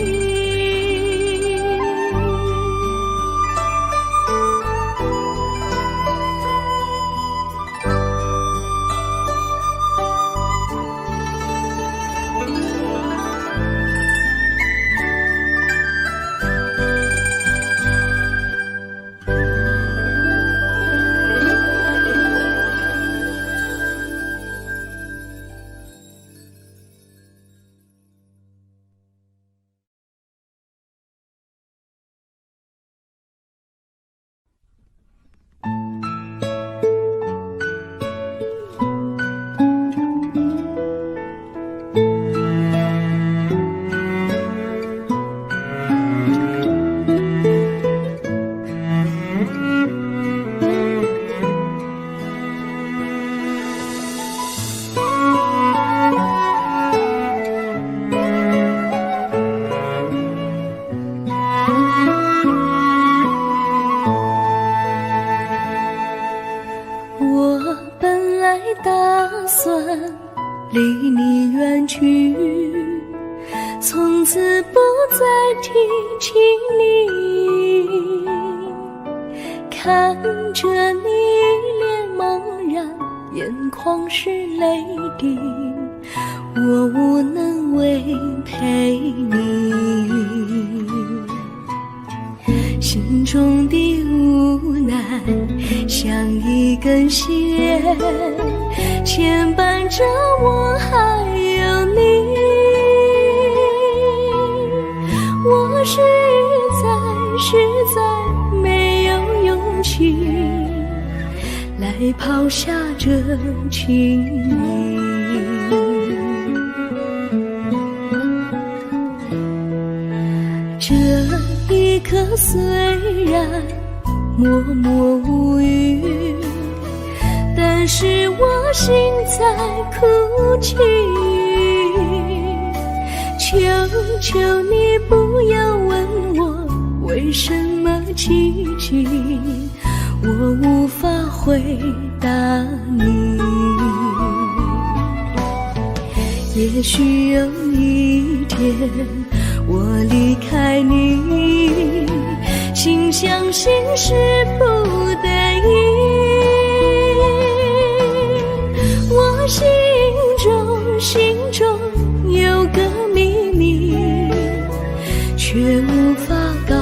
离你远去，从此不再提起你。看着你脸茫然，眼眶是泪滴，我无能为陪你。心中的无奈像一根线，牵绊着我还有你。我实在没有勇气来抛下这情谊。这一刻虽然默默无语，但是我心在哭泣。求求你不要问我为什么寂静，我无法回答你。也许有一天我离开你，心相信是不得已。我心中有个秘密，却无法告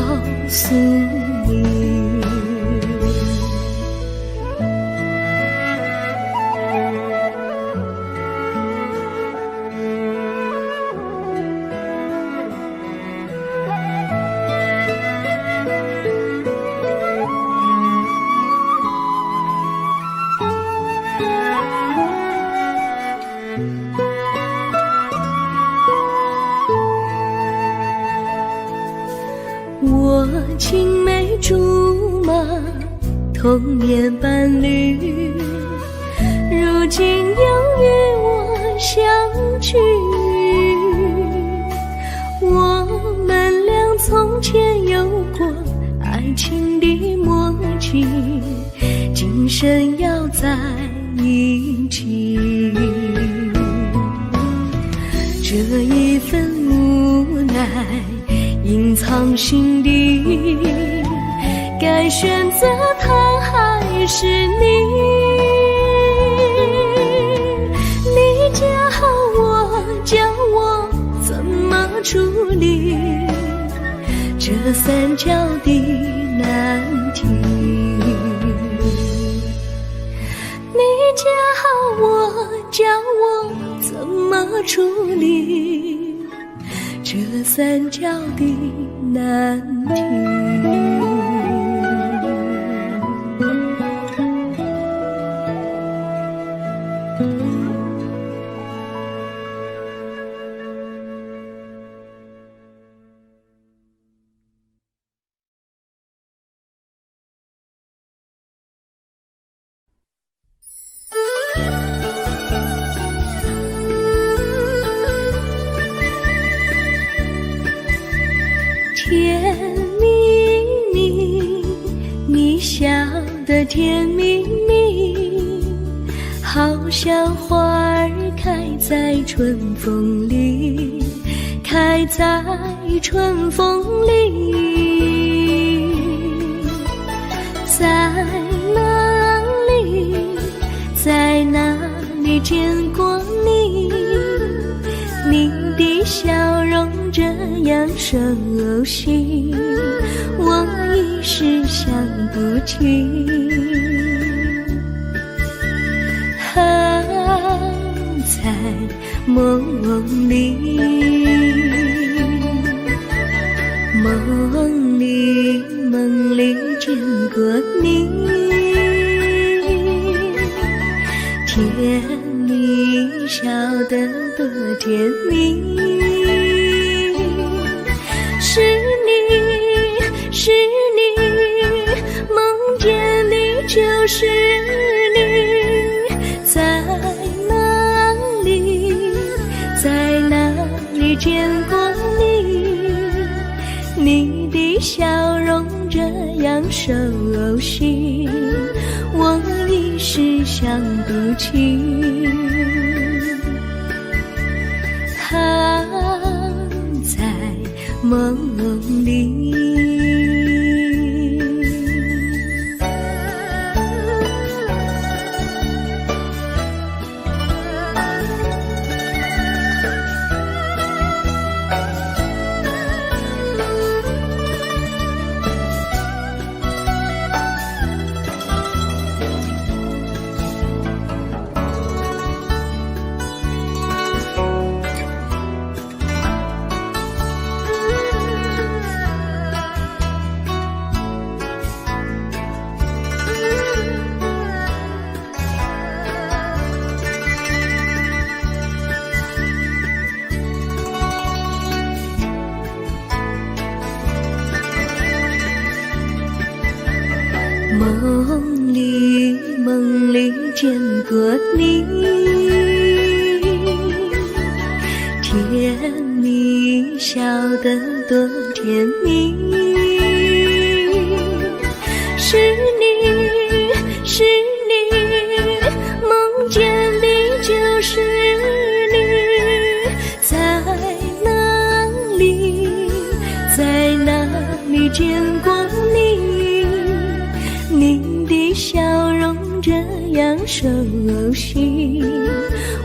诉你。我青梅竹马，童年伴侣，如今又与我相聚。我们俩从前有过爱情的默契，今生要在一起。这一份无奈隐藏心底，该选择他还是你？你教我怎么处理这三角的难题。的难题。甜蜜蜜，你笑得甜蜜蜜，好像花儿开在春风里，开在春风里。在哪里，在哪里见过你？你的笑容这样熟悉，我一时想不起。在梦里，梦里见过你，甜蜜笑得多甜蜜。是你，是你，梦见你就是你。在哪里，在哪里见过你？你的笑容这样熟悉，我一时想不起。在梦里。梦里见过你，甜蜜笑得多甜蜜。是你，是你，梦见你就是你。在哪里，在哪里见过你？你的笑容这样熟悉，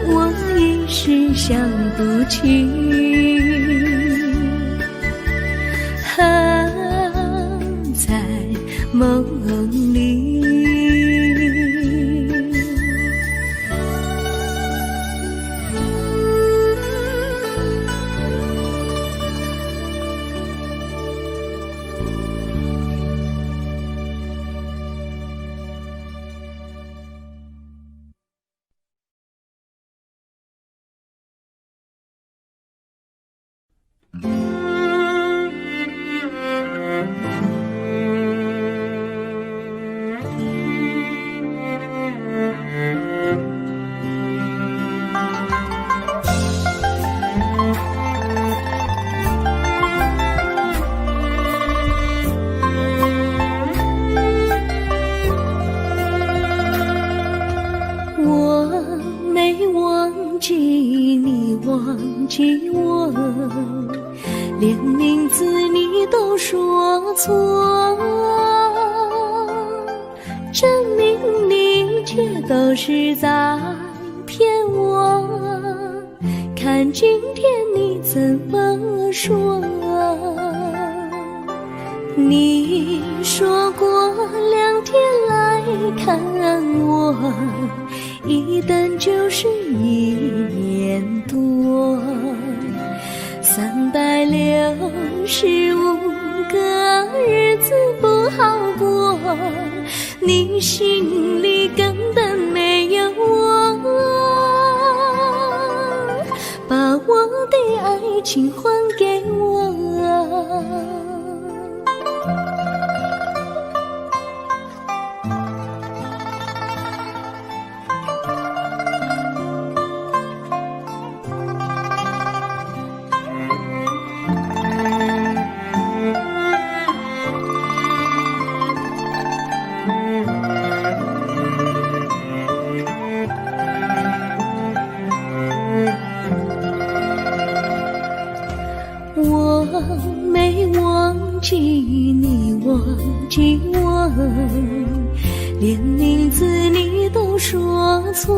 我一时想不起。在梦里。忘记我，连名字你都说错，证明你却都是在骗我。看今天你怎么说？你说过2天来看我，一等就是1年多。365个日子不好过，你心里根本没有我，把我的爱情还给我。我没忘记你，忘记我，连名字你都说错，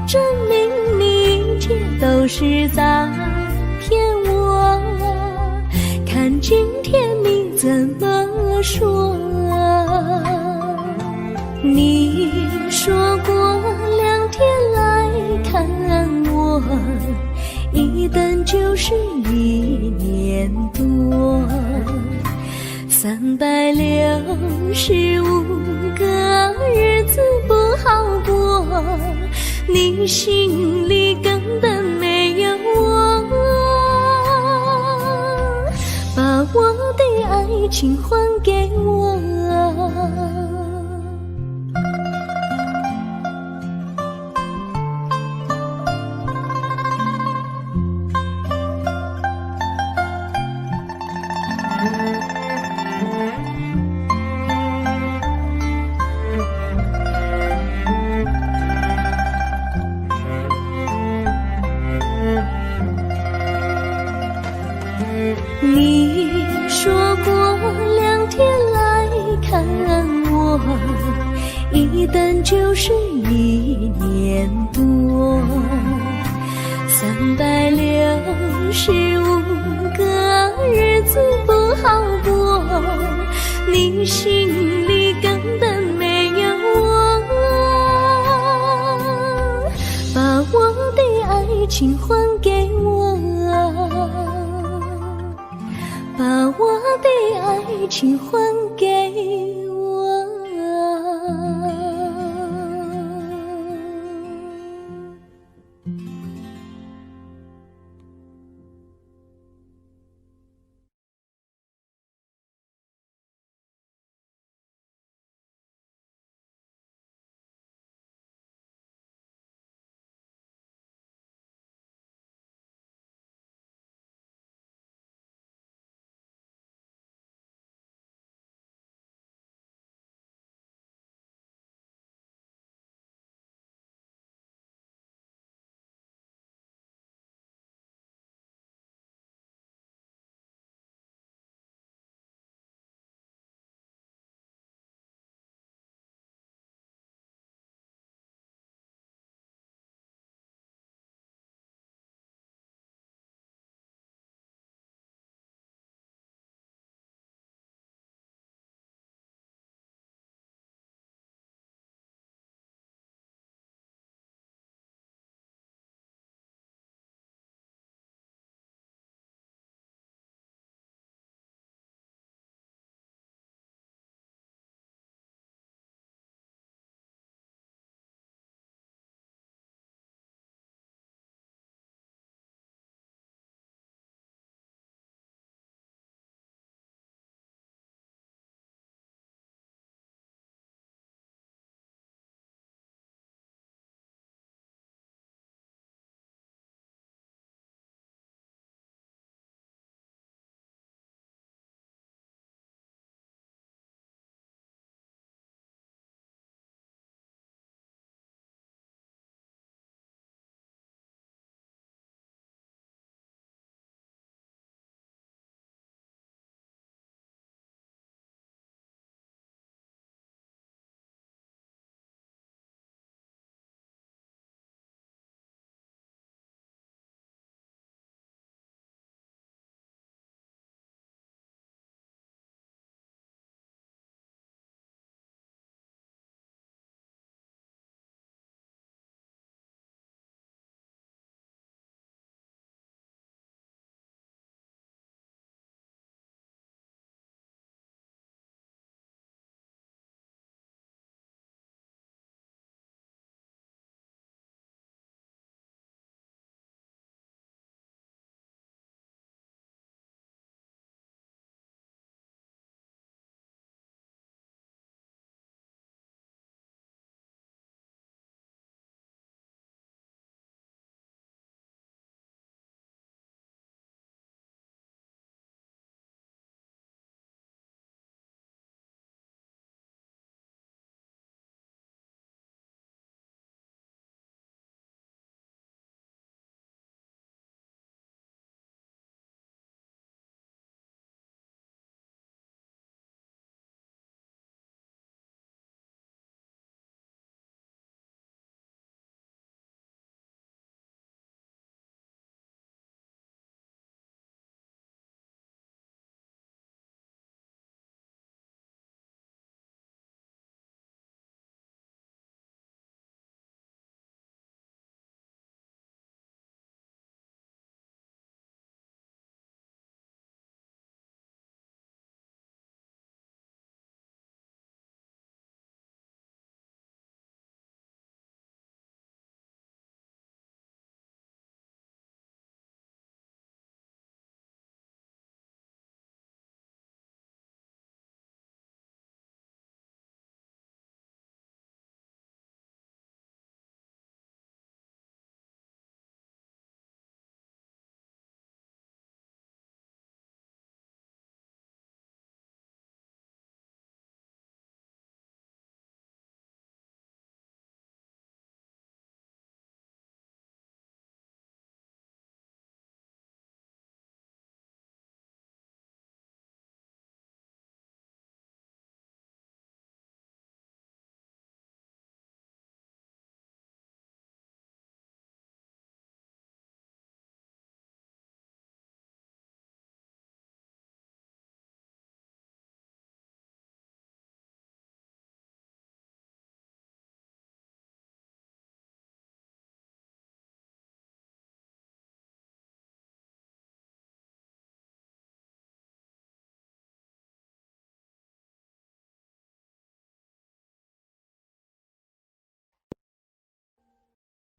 证明你一切都是在骗我。看今天你怎么说？你说过2天来看我，一等就是1年多，365个日子不好过，你心里根本没有我，把我的爱情还给我。你说过2天来看我，一等就是1年多，365个日子不好过，你心里根本没有我，把我的爱情还给我，把我的爱情还给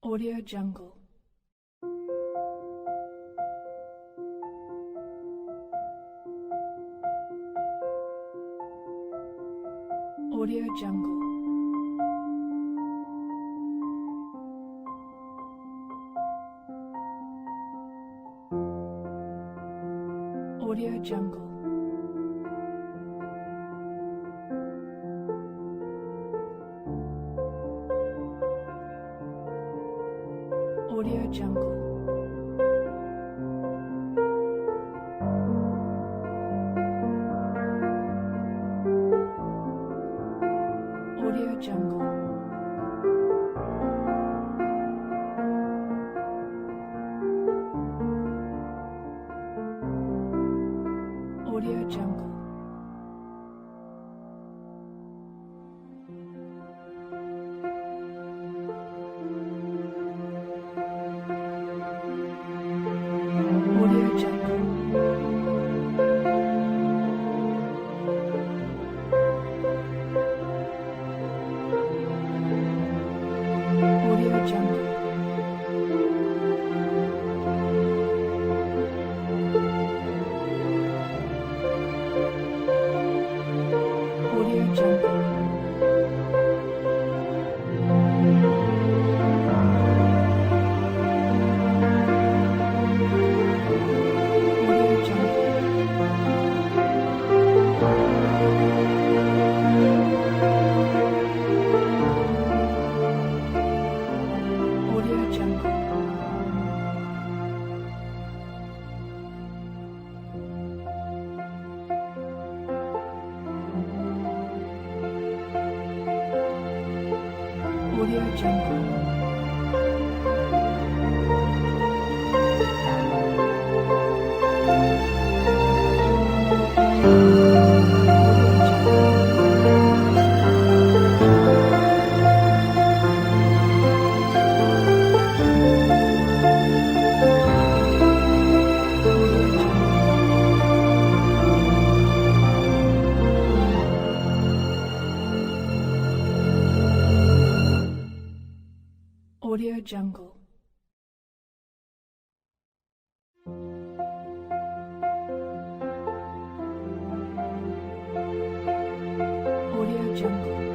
Audio Jungle. Audio Jungle. Audio Jungle. Audio Jungle. Audio Jungle. Audio Jungle. Audio Jungle. Audio Jungle. Audio Jungle. Audio Jungle. Audio Jungle. Audio Jungle. Audio Jungle. Audio Jungle.